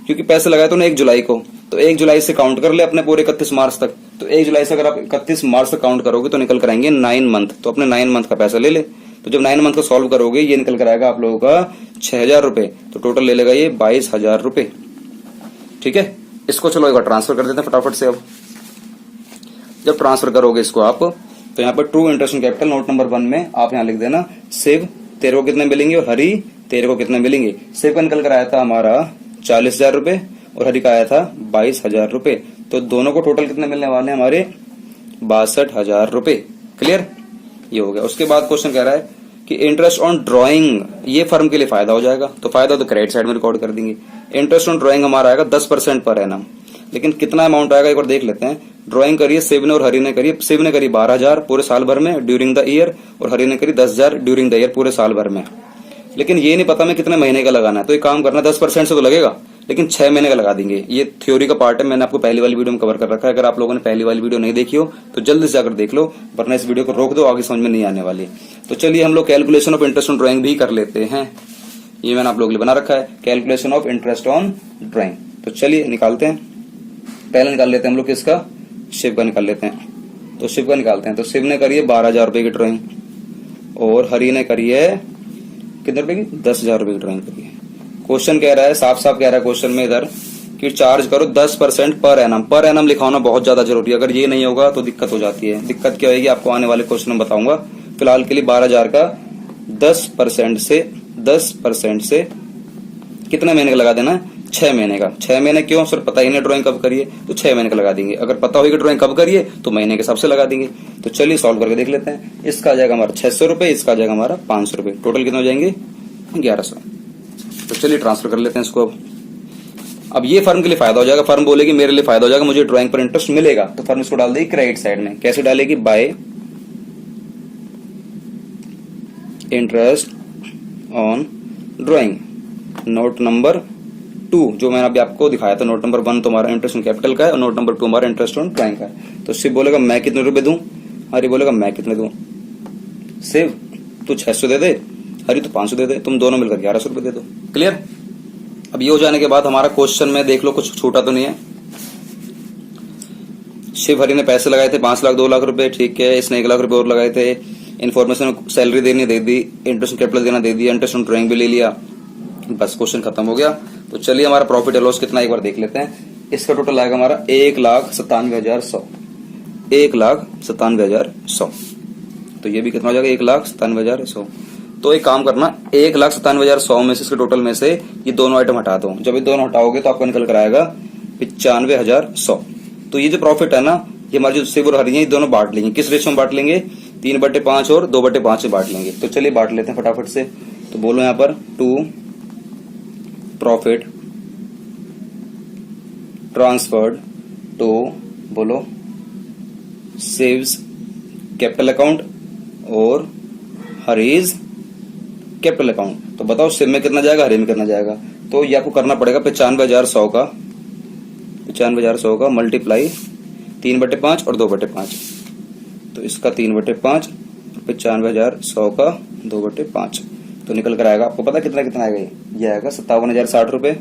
क्योंकि पैसे लगाए तो ना 1 जुलाई को, तो 1 जुलाई से काउंट कर ले अपने पूरे 31 मार्च तक। तो 1 जुलाई से अगर आप 31 मार्च तक काउंट करोगे तो निकल कर आएंगे 9 मंथ। तो अपने 9 मंथ का पैसा ले ले। तो जब 9 मंथ को सॉल्व करोगे ये निकल कर आएगा आप लोगों का 6,000 रुपए। तो टोटल ले लेगा ये 22,000 रुपए। ठीक है, इसको चलो एक बार ट्रांसफर कर देते हैं फटाफट से। अब जब ट्रांसफर करोगे इसको आप, तो यहाँ पर true interest on capital note number 1 में आप यहाँ लिख देना शिव तेरे को कितने मिलेंगे और हरी तेरे को कितने मिलेंगे। शिव का निकल कर आया था हमारा 40,000 रुपए और हरी का आया था 22,000 रुपए। तो दोनों को टोटल कितने मिलने वाले हैं हमारे 62,000 रुपए। क्लियर, ये हो गया। उसके बाद क्वेश्चन कह रहा है कि इंटरेस्ट ऑन ड्राइंग, ये फर्म के लिए फायदा हो जाएगा, तो फायदा तो क्रेडिट साइड में रिकॉर्ड कर देंगे। इंटरेस्ट ऑन ड्राइंग हमारा आएगा 10% पर एनम। लेकिन कितना अमाउंट आएगा एक बार देख लेते हैं। ड्राइंग करिए शिव ने और हरी ने करी, शिव ने करी 12,000 पूरे साल भर में ड्यूरिंग द ईयर, और हरी ने करी 10,000 ड्यूरिंग द ईयर पूरे साल भर में। लेकिन ये नहीं पता मैं कितने महीने का लगाना है, तो एक काम करना 10% से तो लगेगा, लेकिन 6 महीने का लगा देंगे। ये थ्योरी का पार्ट है, मैंने आपको पहली वाली वीडियो में कवर कर रखा है। अगर आप लोगों ने पहली वाली वीडियो नहीं देखी हो तो जल्दी से जाकर देख लो, वरना इस वीडियो को रोक दो, आगे समझ में नहीं आने वाली। तो चलिए हम लोग calculation of interest on drawing भी कर लेते हैं। ये मैंने आप लोगों के लिए बना रखा है calculation of interest on drawing. तो चलिए निकालते हैं। पहले निकाल लेते हैं हम लोग किसका, शिव का निकाल लेते हैं। तो शिव का निकालते हैं। तो शिव ने करी है 12,000 रुपए की ड्राइंग और हरी ने करी है कितने रुपए की, 10,000 रुपए की ड्राइंग करी है। क्वेश्चन कह रहा है, साफ साफ कह रहा है क्वेश्चन में इधर कि चार्ज करो 10% पर एनम। पर एनम लिखा होना बहुत ज्यादा जरूरी है, अगर ये नहीं होगा तो दिक्कत हो जाती है। दिक्कत क्या होगी आपको आने वाले क्वेश्चन में बताऊंगा। फिलहाल के लिए 12,000 का 10% से कितने महीने का लगा देना है, 6 महीने का। 6 महीने क्यों सर, पता ही नहीं ड्राइंग कब करिए, तो 6 महीने का लगा देंगे। अगर पता होगी ड्राइंग कब करिए तो महीने के हिसाब से लगा देंगे। तो चलिए सॉल्व करके देख लेते हैं। इसका आ जाएगा हमारा 600 रुपए, इसका आ जाएगा हमारा 500 रुपए। टोटल कितने हो जाएंगे 1100। तो चलिए ट्रांसफर कर लेते हैं इसको। अब ये फर्म के लिए फायदा हो जाएगा, फर्म बोलेगी मेरे लिए फायदा हो जाएगा, मुझे ड्राइंग पर इंटरेस्ट मिलेगा, तो फर्म इसको डाल देगी क्रेडिट साइड में। कैसे डालेगी, bye interest on drawing note number 2, जो मैंने अभी आपको दिखाया था। नोट नंबर 1 तो हमारा इंटरेस्ट ऑन कैपिटल का है और नोट नंबर 2 हमारा इंटरेस्ट ऑन ड्राइंग का है। तो शिव बोलेगा मैं कितने रुपए दूं, हरी बोलेगा मैं कितने दूं। शिव तू 600 दे दे, हरी तो 500 दे दे, तुम दोनों मिलकर 1100 रुपए दे दो। क्लियर। अब ये हो जाने के बाद हमारा क्वेश्चन में देख लो कुछ छूटा तो नहीं है। शिव हरी ने पैसे लगाए थे 5 लाख 2 लाख रुपए, ठीक है। इसने 1 लाख रुपए और लगाए थे। इन्फॉर्मेशन सैलरी देनी दे दी, इंटरेस्ट ऑन कैपिटल देना दे दिया, इंटरेस्ट ऑन ड्राइंग भी ले लिया, बस क्वेश्चन खत्म हो गया। तो चलिए हमारा प्रॉफिट एंड लॉस कितना एक बार देख लेते हैं। इसका टोटल आएगा हमारा 1,97,100, 1,97,100। तो ये भी कितना हो जाएगा 1,97,100। तो एक काम करना, 1,97,100 में से इसके टोटल में से ये दोनों आइटम हटा दो। जब ये दोनों हटाओगे तो आपको निकल कर आएगा 95,100। तो ये जो प्रॉफिट है ना, ये हमारे जो शिव और हरी है, ये दोनों बांट लेंगे। किस रेशियो में बांट लेंगे, 3/5 और 2/5 से बांट लेंगे। तो चलिए बांट लेते हैं फटाफट से। तो बोलो यहाँ पर टू प्रॉफिट ट्रांसफर्ड टू बोलो सेव्स कैपिटल अकाउंट और हरीज कैपिटल अकाउंट। तो बताओ शिव में कितना जाएगा, हरी में कितना जाएगा। तो ये आपको करना पड़ेगा 95,100 का मल्टीप्लाई 3/5 और 2/5। तो इसका 3/5, 95,100 का 2/5। तो निकल कर आएगा, आपको पता कितना कितना आएगा, ये आएगा 57,060 रुपए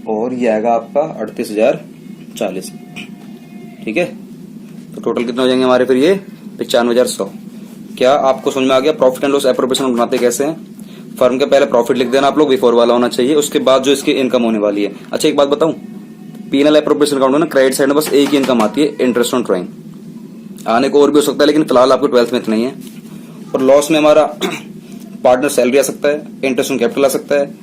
और ये आएगा आपका 38,040। ठीक है। तो टोटल कितने हो जाएंगे हमारे फिर ये 95,100। क्या आपको समझ में आ गया प्रॉफिट एंड लॉस एप्रोप्रिएशन बनाते कैसे हैं। फर्म के पहले प्रॉफिट लिख देना आप लोग, बिफोर वाला होना चाहिए, उसके बाद जो इसकी इनकम होने वाली है। अच्छा एक बात बताऊं, पीएनएल एप्रोप्रिएशन अकाउंट में ना क्रेडिट साइड में बस एक ही इनकम आती है, इंटरेस्ट ऑन ड्राइंग। आने को और भी हो सकता है, लेकिन फिलहाल आपको 12th में इतना ही है। और लॉस में हमारा पार्टनर सैलरी आ सकता है, इंटरेस्ट ऑन कैपिटल आ सकता है,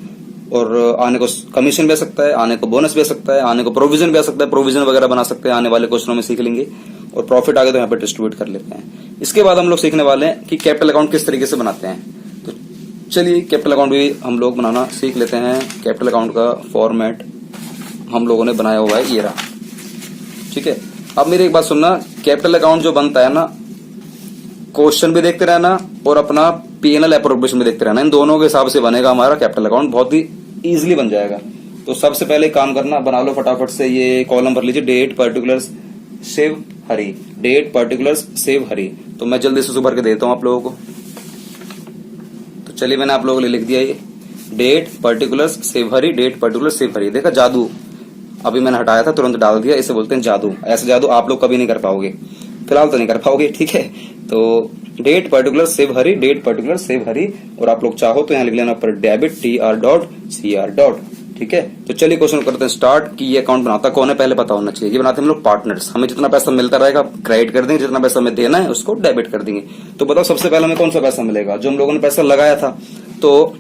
और आने को कमीशन भी आ सकता है, आने को बोनस भी आ सकता है, आने को प्रोविजन भी आ सकता है, प्रोविजन वगैरह बना सकते हैं, आने वाले क्वेश्चनों में सीख लेंगे। और प्रॉफिट आगे तो यहाँ पे डिस्ट्रीब्यूट कर लेते हैं। इसके बाद हम लोग सीखने वाले हैं कि कैपिटल अकाउंट किस तरीके से बनाते हैं। तो चलिए कैपिटल अकाउंट भी हम लोग बनाना सीख लेते हैं। कैपिटल अकाउंट का फॉर्मेट हम लोगों ने बनाया हुआ है, ये रहा, ठीक है। अब मेरी एक बात सुनना, कैपिटल अकाउंट जो बनता है ना, क्वेश्चन भी देखते रहना और अपना पीएनएल एप्रोप्रिएशन भी देखते रहना, इन दोनों के हिसाब से बनेगा हमारा कैपिटल अकाउंट, बहुत ही इजीली बन जाएगा। तो सबसे पहले काम करना, बना लो फटाफट से, ये कॉलम भर लीजिए, डेट पर्टिकुलर्स सेव हरी, डेट पर्टिकुलर्स सेव हरी। तो मैं जल्दी से भर के देता हूं आप लोगों को। तो चलिए मैंने आप लोगों के लिए लिख दिया, ये डेट पर्टिकुलर्स सेव हरी, डेट पर्टिकुलर्स सेव हरी। देखा जादू, अभी मैंने हटाया था तुरंत डाल दिया, इसे बोलते हैं जादू। ऐसे जादू आप लोग कभी नहीं कर पाओगे, फिलहाल तो नहीं कर पाओगे, ठीक है। तो डेट पर्टिकुलर सेव हरी, डेट पर्टिकुलर सेव हरी, और आप लोग चाहो तो यहाँ लिख लेना पर डेबिट TR.CR. ठीक है। तो चलिए क्वेश्चन करते हैं स्टार्ट कि ये अकाउंट बनाता कौन है, पहले पता होना चाहिए। ये बनाते हैं हम लोग पार्टनर्स, हमें जितना पैसा मिलता रहेगा क्रेडिट कर देंगे, जितना पैसा हमें देना है उसको डेबिट कर देंगे। तो बताओ सबसे पहले हमें कौन सा पैसा मिलेगा, जो हम लोगों ने पैसा लगाया था। तो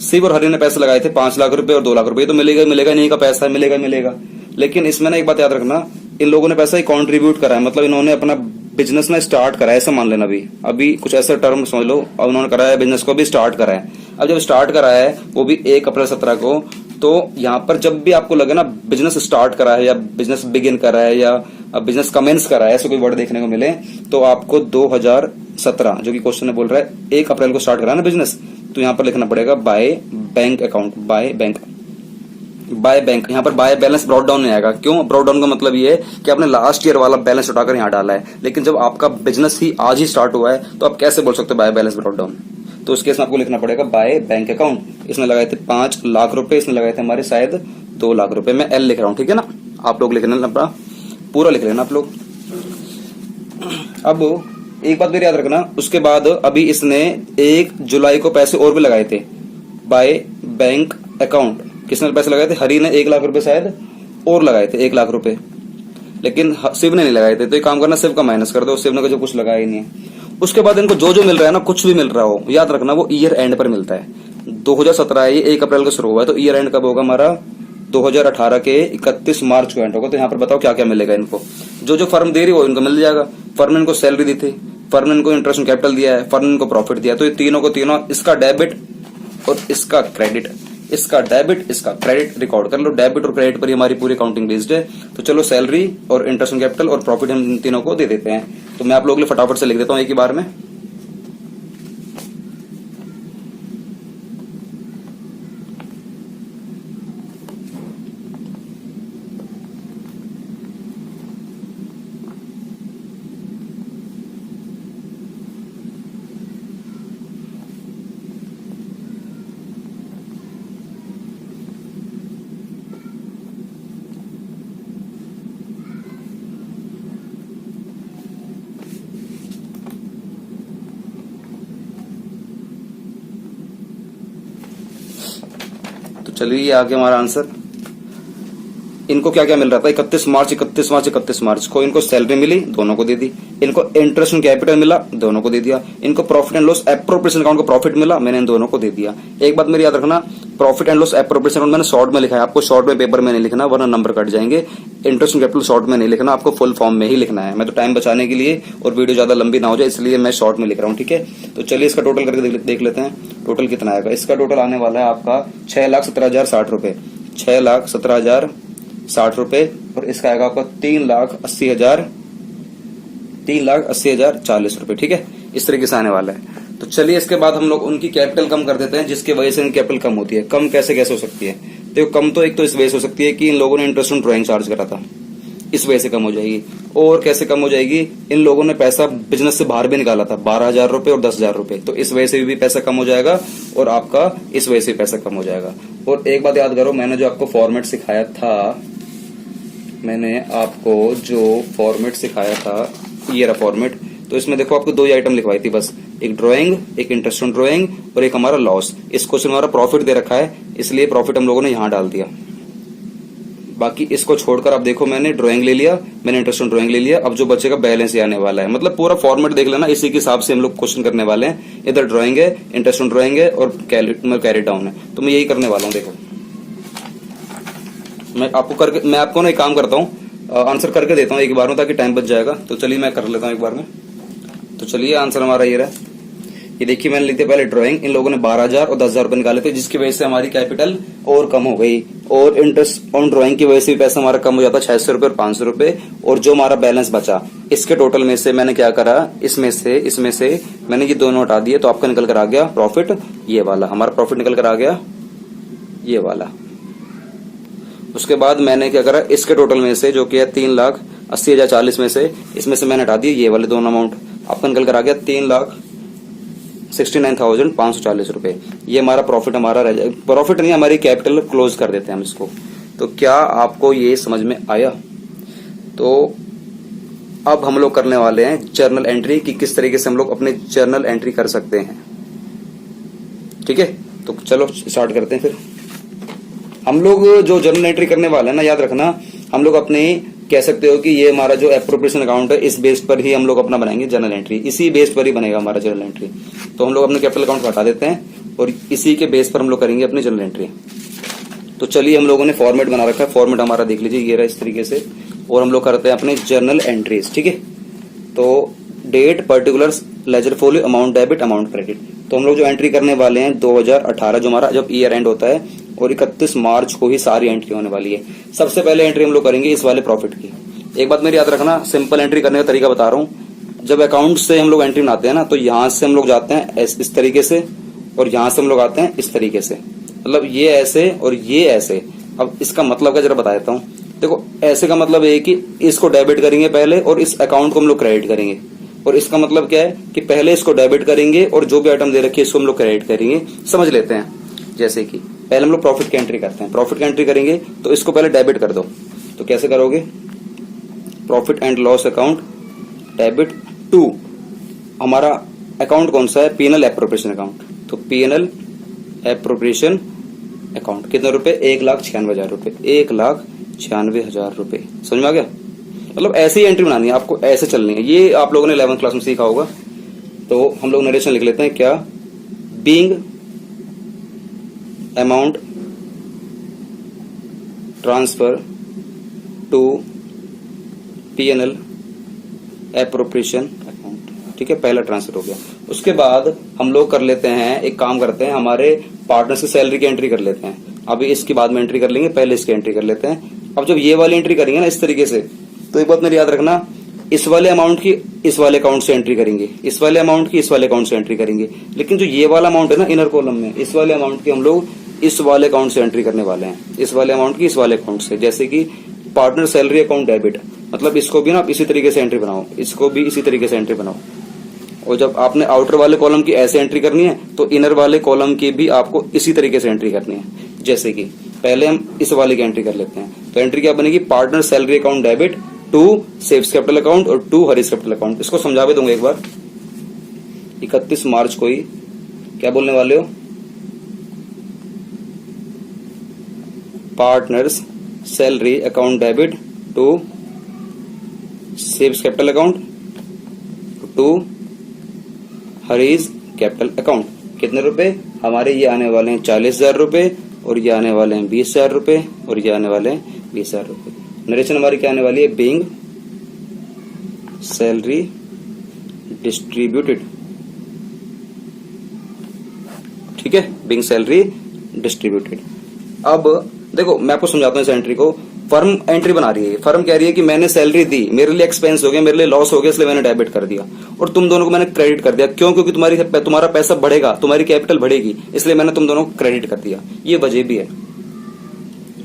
शिव और हरि ने पैसे लगाए थे 5 लाख रुपए और 2 लाख रुपए, तो मिलेगा मिलेगा, नहीं का पैसा है, मिलेगा मिलेगा। लेकिन इसमें ना एक बात याद रखना, इन लोगों ने पैसा कॉन्ट्रीब्यूट करा है, मतलब इन्होंने अपना बिजनेस ना स्टार्ट करा है, ऐसा मान लेना। अभी कुछ ऐसा टर्म समझ लो, अब उन्होंने करा है बिजनेस को भी स्टार्ट करा है। अब जब स्टार्ट करा है वो भी 1 अप्रैल 17 को, तो यहाँ पर जब भी आपको लगे ना बिजनेस स्टार्ट करा है या बिजनेस बिगिन करा है या बिजनेस कमेंस करा है, ऐसे कोई वर्ड देखने को मिले, तो आपको 2017 जो कि क्वेश्चन में बोल रहा है 1 अप्रैल को स्टार्ट करा है ना बिजनेस, तो यहाँ पर लिखना पड़ेगा by bank account, by bank, by bank. यहाँ पर बाय बैलेंस ब्रॉट डाउन नहीं आएगा। क्यों? ब्रॉट डाउन का मतलब ये है कि आपने लास्ट ईयर वाला बैलेंस उठाकर यहाँ डाला है, लेकिन जब आपका बिजनेस ही आज ही स्टार्ट हुआ है तो आप कैसे बोल सकते हो बाय बैलेंस ब्रॉट डाउन। तो उस केस में आपको लिखना पड़ेगा बाय बैंक अकाउंट। इसमें लगाए थे 5 लाख रुपए, इसमें लगाए थे हमारे शायद 2 लाख रुपए। मैं एल लिख रहा हूँ, ठीक है ना, आप लोग लिख लेना, अपना पूरा लिख लेना आप लोग। अब एक बात मेरी याद रखना, उसके बाद अभी इसने 1 जुलाई को पैसे और भी लगाए थे बाय बैंक अकाउंट। किसने पैसे लगाए थे? हरी ने 1 लाख रुपए शायद और लगाए थे, 1 लाख रुपए, लेकिन शिव ने नहीं लगाए थे। तो एक काम करना, शिव का माइनस कर दो, शिव ने जो कुछ लगाया ही नहीं है। उसके बाद इनको जो जो मिल रहा है ना, कुछ भी मिल रहा हो, याद रखना वो ईयर एंड पर मिलता है। 2017 है, ये 1 अप्रैल को शुरू हुआ है, तो ईयर एंड कब होगा हमारा? 2018 के 31 मार्च को एंड होगा। तो यहाँ पर बताओ क्या क्या मिलेगा इनको। जो जो फर्म दे रही है वो इनको मिल जाएगा। फर्म ने इनको सैलरी दी थी, फर्म ने इनको इंटरेस्ट ऑन कैपिटल दिया है, फर्म ने इनको प्रॉफिट दिया। तो ये तीनों को तीनों, इसका डेबिट और इसका क्रेडिट, इसका डेबिट इसका क्रेडिट रिकॉर्ड कर लो। डेबिट और क्रेडिट पर ही हमारी पूरी अकाउंटिंग बेस्ड है। तो चलो सैलरी और इंटरेस्ट ऑन कैपिटल और प्रॉफिट हम इन तीनों को दे देते हैं। तो मैं आप लोगों के लिए फटाफट से लिख देता हूं एक ही बार में। चलिए ये आ गया हमारा आंसर। इनको क्या क्या मिल रहा था? 31 मार्च को इनको सैलरी मिली, दोनों को दे दी। इनको इंटरेस्ट ऑन कैपिटल मिला, दोनों को दे दिया। इनको profit and loss appropriation account को प्रॉफिट मिला, मैंने इन दोनों को दे दिया। एक बात मेरी याद रखना, profit and loss appropriation account मैंने शॉर्ट में लिखा है, आपको शॉर्ट में पेपर में नहीं लिखना वरना नंबर कट जाएंगे। इंटरेस्ट ऑन कैपिटल शॉर्ट में नहीं लिखना, आपको फुल फॉर्म में ही लिखना है। मैं तो टाइम बचाने के लिए और वीडियो ज्यादा लंबी ना हो जाए इसलिए मैं शॉर्ट में लिख रहा हूँ, ठीक है। तो चलिए इसका टोटल करके देख लेते हैं, टोटल कितना आएगा। इसका टोटल आने वाला है आपका 6,17,060 रुपए, 6,17,060 रुपए। और इसका आएगा आपका 3,80,040 रुपए, ठीक है। इस तरीके से आने वाला है। तो चलिए इसके बाद हम लोग उनकी कैपिटल कम कर देते हैं, जिसकी वजह से इनकी कैपिटल कम होती है। कम कैसे कैसे हो सकती है? देखो कम तो एक तो इस वजह से हो सकती है कि इन लोगों ने इंटरेस्ट ऑन ड्राइंग चार्ज करा था, इस वजह से कम हो जाएगी। और कैसे कम हो जाएगी? इन लोगों ने पैसा बिजनेस से बाहर भी निकाला था, 12,000 रुपए और 10,000 रुपए, तो इस वजह से भी पैसा कम हो जाएगा और आपका इस वजह से भी पैसा कम हो जाएगा। और एक बात याद करो, मैंने जो आपको फॉर्मेट सिखाया था, ये रहा फॉर्मेट। तो इसमें देखो आपको 2 ही आइटम लिखवाई थी बस, एक ड्राइंग, एक इंटरेस्ट ऑन ड्राइंग और एक हमारा लॉस। इस क्वेश्चन में हमारा प्रॉफिट दे रखा है, इसलिए प्रॉफिट हम लोगों ने यहां डाल दिया। बाकी इसको छोड़कर आप देखो, मैंने ड्राइंग ले लिया, मैंने इंटरेस्ट ऑन ड्राइंग ले लिया, अब जो बचेगा बैलेंस ही आने वाला है। मतलब पूरा फॉर्मेट देख लेना, इसी के हिसाब से हम लोग क्वेश्चन करने वाले हैं। इधर ड्राइंग है, इंटरेस्ट ऑन ड्राइंग है और कैरी डाउन है, तो मैं यही करने वाला हूँ। देखो मैं आपको ना एक काम करता हूँ, आंसर करके देता हूँ एक बार में, ताकि टाइम बच जाएगा। तो चलिए मैं कर लेता हूँ एक बार में। तो चलिए आंसर हमारा ये रहा। ये देखिए मैंने लिखते पहले ड्राइंग, इन लोगों ने 12,000 और 10,000 रुपए निकाले थे, जिसकी वजह से हमारी कैपिटल और कम हो गई। और इंटरेस्ट ऑन ड्राइंग की वजह से भी पैसा हमारा कम हो जाता, 600 रुपए और 500 रुपए। और जो हमारा बैलेंस बचा, इसके टोटल में से मैंने क्या करा, इसमें से मैंने ये दोनों हटा दिए, तो आपका निकल कर आ गया प्रॉफिट ये वाला। हमारा प्रॉफिट निकल कर आ गया ये वाला। उसके बाद मैंने क्या करा, इसके टोटल में से जो कि है 3,80,040 में से, इसमें से मैंने हटा दिए ये वाले दोनों अमाउंट। आपका निकल कर आ गया 3,69,540 रुपए। ये हमारा प्रॉफिट हमारा रह जाए, प्रॉफिट नहीं, हमारी कैपिटल क्लोज कर देते हैं हम इसको। तो क्या आपको ये समझ में आया? तो अब हम लोग करने वाले हैं जर्नल एंट्री, कि किस तरीके से हम लोग अपने जर्नल एंट्री कर सकते हैं। ठीक है, तो चलो स्टार्ट करते हैं फिर। हम लोग जो जर्नल एंट्री करने वाले हैं ना, याद रखना, हम लोग अपने कह सकते हो कि ये हमारा जो एप्रोप्रिएशन अकाउंट है, इस बेस पर ही हम लोग अपना बनाएंगे जर्नल एंट्री। इसी बेस पर ही बनेगा हमारा जर्नल एंट्री। तो हम लोग अपने कैपिटल अकाउंट को हटा देते हैं और इसी के बेस पर हम लोग करेंगे अपनी जर्नल एंट्री। तो चलिए, हम लोगों ने फॉर्मेट बना रखा है, फॉर्मेट हमारा देख लीजिए, ये रहा इस तरीके से। और हम लोग करते हैं अपने जर्नल एंट्रीज। ठीक है, तो date, particulars, ledger folio, amount debit, amount credit. तो हम लोग जो एंट्री करने वाले हैं 2018, जो हमारा जब ईयर एंड होता है, और 31 मार्च को ही सारी एंट्री होने वाली है। सबसे पहले एंट्री हम लोग करेंगे इस वाले प्रॉफिट की। एक बात मेरी याद रखना, सिंपल एंट्री करने का तरीका बता रहा हूँ। जब अकाउंट से हम लोग एंट्री बनाते हैं ना, तो यहां से हम लोग जाते हैं इस तरीके से, और यहां से हम लोग आते हैं इस तरीके से। मतलब ये ऐसे और ये ऐसे। अब इसका मतलब क्या, जरा बता देता हूँ। देखो, ऐसे का मतलब है कि इसको डेबिट करेंगे पहले, और इस अकाउंट को हम लोग क्रेडिट करेंगे। और इसका मतलब क्या है कि पहले इसको डेबिट करेंगे, और जो भी आइटम दे रखी है इसको हम लोग क्रेडिट करेंगे। समझ लेते हैं। जैसे कि पहले हम लोग प्रॉफिट की एंट्री करते हैं, प्रॉफिट की एंट्री करेंगे तो इसको पहले डेबिट कर दो। तो कैसे करोगे, profit and loss account debit to, हमारा अकाउंट कौन सा है, पीएनएल एप्रोप्रिएशन अकाउंट। तो पीएनएल एप्रोप्रिएशन अकाउंट कितने रुपए, 1,96,000 रुपए, 1,96,000 रुपए। समझ में आ गया? मतलब ऐसे ही एंट्री बनानी है आपको, ऐसे चलनी है। ये आप लोगों ने 11th क्लास में सीखा होगा। तो हम लोग नरेशन लिख लेते हैं, क्या, being amount transfer to PNL appropriation account. ठीक है, पहला ट्रांसफर हो गया। उसके बाद हम लोग कर लेते हैं, एक काम करते हैं, हमारे पार्टनर्स की सैलरी की एंट्री कर लेते हैं। अभी इसके बाद में एंट्री कर लेंगे, पहले इसकी एंट्री कर लेते हैं। अब जब ये वाली एंट्री करेंगे ना इस तरीके से, तो एक बात मेरी याद रखना, इस वाले अमाउंट की इस वाले अकाउंट से एंट्री करेंगे, इस वाले अमाउंट की इस वाले अकाउंट से एंट्री करेंगे। लेकिन जो ये वाला अमाउंट है ना इनर कॉलम में, इस वाले अमाउंट की हम लोग इस वाले अकाउंट से एंट्री करने वाले हैं, इस वाले अमाउंट की इस वाले अकाउंट से। जैसे कि पार्टनर सैलरी अकाउंट डेबिट, मतलब इसको भी ना आप इसी तरीके से एंट्री बनाओ, इसको भी इसी तरीके से एंट्री बनाओ। और जब आपने आउटर वाले कॉलम की ऐसे एंट्री करनी है, तो इनर वाले कॉलम की भी आपको इसी तरीके से एंट्री करनी है। जैसे कि पहले हम इस वाले की एंट्री कर लेते हैं। तो एंट्री क्या बनेगी, partner salary account debit to Shiv's capital account और टू हरीज कैपिटल अकाउंट। इसको समझा भी दूंगा एक बार। 31 मार्च को ही क्या बोलने वाले हो, partners salary account debit to Shiv's capital account to Hari's capital account. कितने रुपए हमारे, ये आने वाले हैं 40,000 रुपए, और ये आने वाले हैं 20,000 रुपए, और ये आने वाले हैं 20,000 रुपए। नरेशन हमारी क्या आने वाली है, बीइंग सैलरी डिस्ट्रीब्यूटेड। ठीक है, बीइंग सैलरी डिस्ट्रीब्यूटेड। अब देखो मैं आपको समझाता हूँ इस एंट्री को। फर्म एंट्री बना रही है, फर्म कह रही है कि मैंने सैलरी दी, मेरे लिए एक्सपेंस हो गया, मेरे लिए लॉस हो गया, इसलिए मैंने डेबिट कर दिया, और तुम दोनों को मैंने क्रेडिट कर दिया। क्यों? क्योंकि तुम्हारा पैसा बढ़ेगा, तुम्हारी कैपिटल बढ़ेगी, इसलिए मैंने तुम दोनों को क्रेडिट कर दिया। ये वजह भी है।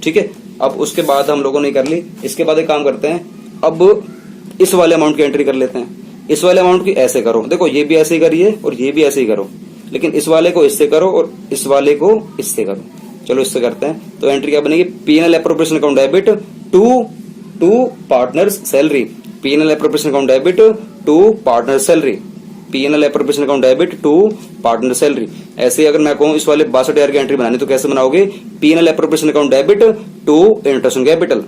ठीक है, अब उसके बाद हम लोगों ने कर ली। इसके बाद एक काम करते हैं, अब इस वाले अमाउंट की एंट्री कर लेते हैं। इस वाले अमाउंट की ऐसे करो, देखो ये भी ऐसे ही करिए और ये भी ऐसे ही करो, लेकिन इस वाले को इससे करो और इस वाले को इससे करो। चलो इससे करते हैं। तो एंट्री क्या बनेगी, PNL appropriation account debit to partners salary, PNL appropriation account debit to partner salary. P&L appropriation account debit to partner salary. ऐसे अगर मैं कहूं इस वाले 62,000 की एंट्री बनानी तो कैसे बनाओगे, P&L appropriation account debit to interest on capital.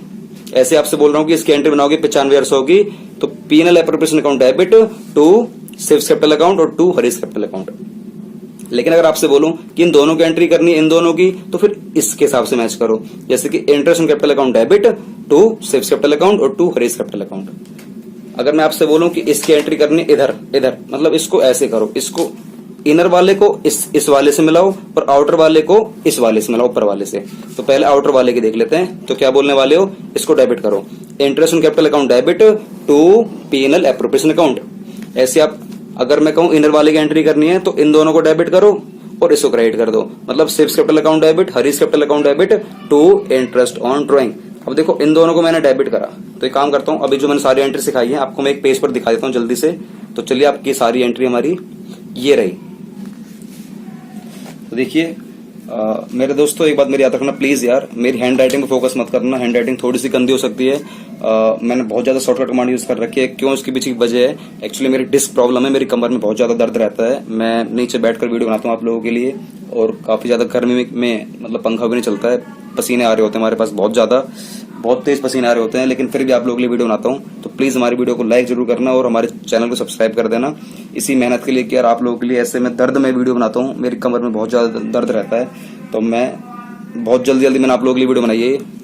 ऐसे आपसे बोल रहा हूं कि इसकी एंट्री बनाओगे 95,100 की, तो P&L appropriation account debit to सिप्स कैपिटल अकाउंट और टू हरीश कैपिटल अकाउंट। लेकिन अगर आपसे बोलूं कि इन दोनों की एंट्री करनी है, इन दोनों की, तो फिर इसके हिसाब से मैच करो। जैसे कि interest on capital account debit to सिप्स कैपिटल अकाउंट और टू हरीश कैपिटल अकाउंट। अगर मैं आपसे बोलूं कि इसकी एंट्री करनी इधर इधर, मतलब इसको ऐसे करो, इसको इनर वाले को इस वाले से मिलाओ और आउटर वाले को इस वाले से मिलाओ, ऊपर वाले से। तो पहले आउटर वाले की देख लेते हैं। तो क्या बोलने वाले हो, इसको डेबिट करो, interest on capital account debit to P&L appropriation account. ऐसे आप अगर मैं कहूं इनर वाले की एंट्री करनी है तो इन दोनों को डेबिट करो और इसको क्रेडिट कर दो, मतलब सिप्स capital account debit, Hari's capital account debit to interest on drawing. अब देखो इन दोनों को मैंने डेबिट करा, तो एक काम करता हूं, अभी जो मैंने सारी एंट्री सिखाई है आपको मैं एक पेज पर दिखा देता हूं जल्दी से। तो चलिए आपकी सारी एंट्री हमारी ये रही। तो देखिए मेरे दोस्तों एक बात मेरी याद रखना प्लीज यार, मेरी हैंड राइटिंग पे फोकस मत करना, हैंड राइटिंग थोड़ी सी गंदी हो सकती है। मैंने बहुत ज्यादा शॉर्टकट कमांड यूज कर रखी है। क्यों, इसके पीछे की वजह है एक्चुअली मेरी डिस्क प्रॉब्लम है, मेरी कमर में बहुत ज्यादा दर्द रहता है। मैं नीचे बैठकर वीडियो बनाता हूँ आप लोगों के लिए, और काफी ज्यादा गर्मी में मतलब पंखा भी नहीं चलता है, पसीने आ रहे होते हैं हमारे पास, बहुत तेज पसीने आ रहे होते हैं, लेकिन फिर भी आप लोगों के लिए वीडियो बनाता हूँ। तो प्लीज हमारी वीडियो को लाइक जरूर करना और हमारे चैनल को सब्सक्राइब कर देना, इसी मेहनत के लिए कि यार आप लोगों के लिए ऐसे मैं दर्द में वीडियो बनाता हूँ, मेरी कमर में बहुत ज्यादा दर्द रहता है, तो मैं बहुत जल्दी मैंने आप लोगों के लिए वीडियो बनाई है।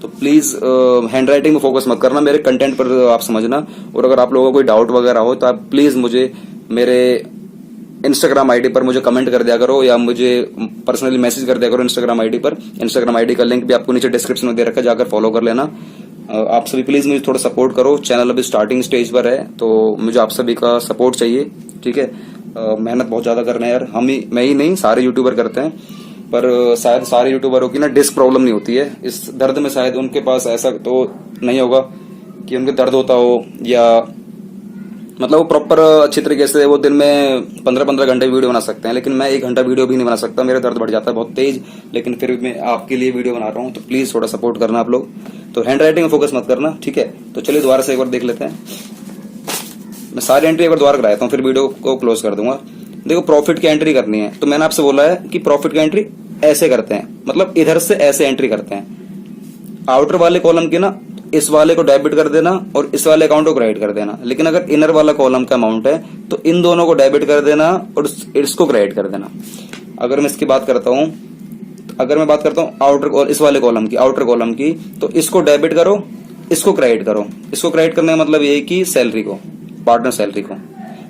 तो प्लीज हैंड राइटिंग में फोकस मत करना, मेरे कंटेंट पर आप समझना। और अगर आप लोगों को कोई डाउट वगैरह हो तो आप प्लीज मुझे मेरे इंस्टाग्राम आईडी पर मुझे कमेंट कर दिया करो या मुझे पर्सनली मैसेज कर दिया करो इंस्टाग्राम आईडी पर। इंस्टाग्राम आईडी का लिंक भी आपको नीचे डिस्क्रिप्शन में दे रखा है, जाकर फॉलो कर लेना। आप सभी प्लीज मुझे थोड़ा सपोर्ट करो, चैनल अभी स्टार्टिंग स्टेज पर है तो मुझे आप सभी का सपोर्ट चाहिए, ठीक है। मेहनत बहुत ज्यादा करना है यार, मैं ही नहीं सारे यूट्यूबर करते हैं, पर शायद सारे यूट्यूबरों की ना डिस्क प्रॉब्लम नहीं होती है। इस दर्द में शायद उनके पास ऐसा तो नहीं होगा कि उनके दर्द होता हो, या मतलब वो प्रॉपर अच्छी तरीके से वो दिन में 15-15 घंटे वीडियो बना सकते हैं, लेकिन मैं 1 घंटा वीडियो भी नहीं बना सकता, मेरा दर्द बढ़ जाता है बहुत तेज। लेकिन फिर भी मैं आपके लिए वीडियो बना रहा हूँ, तो प्लीज थोड़ा सपोर्ट करना आप लोग। तो हैंड राइटिंग में फोकस मत करना, ठीक है। तो चलिए दोबारा से एक बार देख लेते हैं, मैं सारी एंट्री एक बार दोबारा कराता हूँ, फिर वीडियो को क्लोज कर दूंगा। देखो प्रॉफिट की एंट्री करनी है, तो मैंने आपसे बोला है कि प्रॉफिट की एंट्री ऐसे करते हैं, मतलब इधर से ऐसे एंट्री करते हैं। आउटर वाले कॉलम की ना इस वाले को डेबिट कर देना और इस वाले अकाउंट को क्रेडिट कर देना। लेकिन अगर इनर वाला कॉलम का अमाउंट है तो इन दोनों को डेबिट कर देना और इसको क्रेडिट कर देना। अगर मैं इसकी बात करता हूं, अगर मैं बात करता हूं आउटर और इस वाले कॉलम की, आउटर कॉलम की, तो इसको डेबिट करो, इसको क्रेडिट करो। इसको क्रेडिट करने का मतलब ये कि सैलरी को, पार्टनर सैलरी को।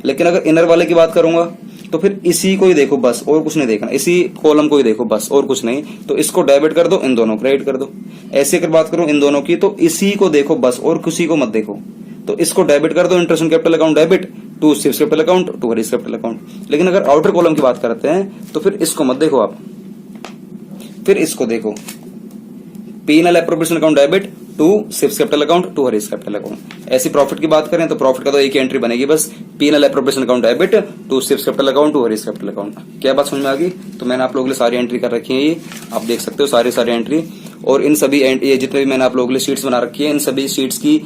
लेकिन अगर इनर वाले की बात करूंगा तो फिर इसी को ही देखो बस, और कुछ नहीं देखना, इसी कॉलम को ही देखो बस और कुछ नहीं। तो इसको डेबिट कर दो, इन दोनों क्रेडिट कर दो। ऐसे अगर बात करूं इन दोनों की तो इसी को देखो बस और किसी को मत देखो। तो इसको डेबिट कर दो, interest on capital account debit to सिप्स capital account to Hari's capital account. लेकिन अगर आउटर कॉलम की बात करते हैं तो फिर इसको मत देखो आप, फिर इसको देखो, P&L appropriation account debit to सिप्स capital account to Hari's capital account. ऐसी प्रॉफिट की बात करें तो प्रॉफिट का तो एक ही एंट्री बनेगी बस, P&L appropriation account debit to सिप्स capital account to Hari's capital account. क्या बात समझ में आ गई? तो मैंने आप लोगों के लिए सारी एंट्री कर रखी है, ये आप देख सकते हो सारी एंट्री। और इन सभी ये जितने भी मैंने आप लोगों के लिए शीट्स बना रखी है, इन सभी शीट्स की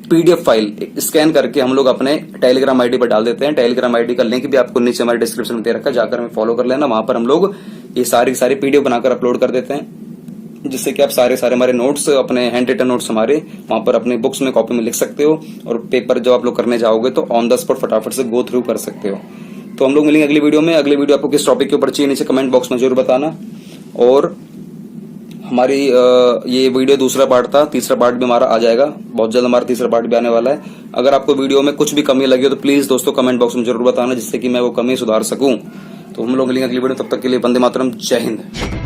PDF फाइल स्कैन करके हम लोग अपने टेलीग्राम आईडी पर डाल देते हैं। टेलीग्राम आईडी का लिंक भी आपको नीचे हमारे डिस्क्रिप्शन में दे रखा है, जाकर हमें फॉलो कर लेना। वहां पर हम लोग ये सारी PDF बनाकर अपलोड कर देते हैं, जिससे कि आप सारे हमारे नोट्स, अपने हैंड रिटन नोट्स हमारे वहां पर अपने बुक्स में कॉपी में लिख सकते हो, और पेपर जब आप लोग करने जाओगे तो ऑन द स्पॉट फटाफट से गो थ्रू कर सकते हो। तो हम लोग मिलेंगे अगली वीडियो में। अगली वीडियो आपको किस टॉपिक के ऊपर चाहिए नीचे कमेंट बॉक्स में जरूर बताना। और हमारी ये वीडियो दूसरा पार्ट था, तीसरा पार्ट भी हमारा आ जाएगा बहुत जल्द, हमारा तीसरा पार्ट भी आने वाला है। अगर आपको वीडियो में कुछ भी कमी लगी हो तो प्लीज दोस्तों कमेंट बॉक्स में जरूर बताना, जिससे कि मैं वो कमी सुधार सकूं। तो हम लोग मिलेंगे अगली वीडियो, तब तक के लिए वंदे मातरम, जय हिंद।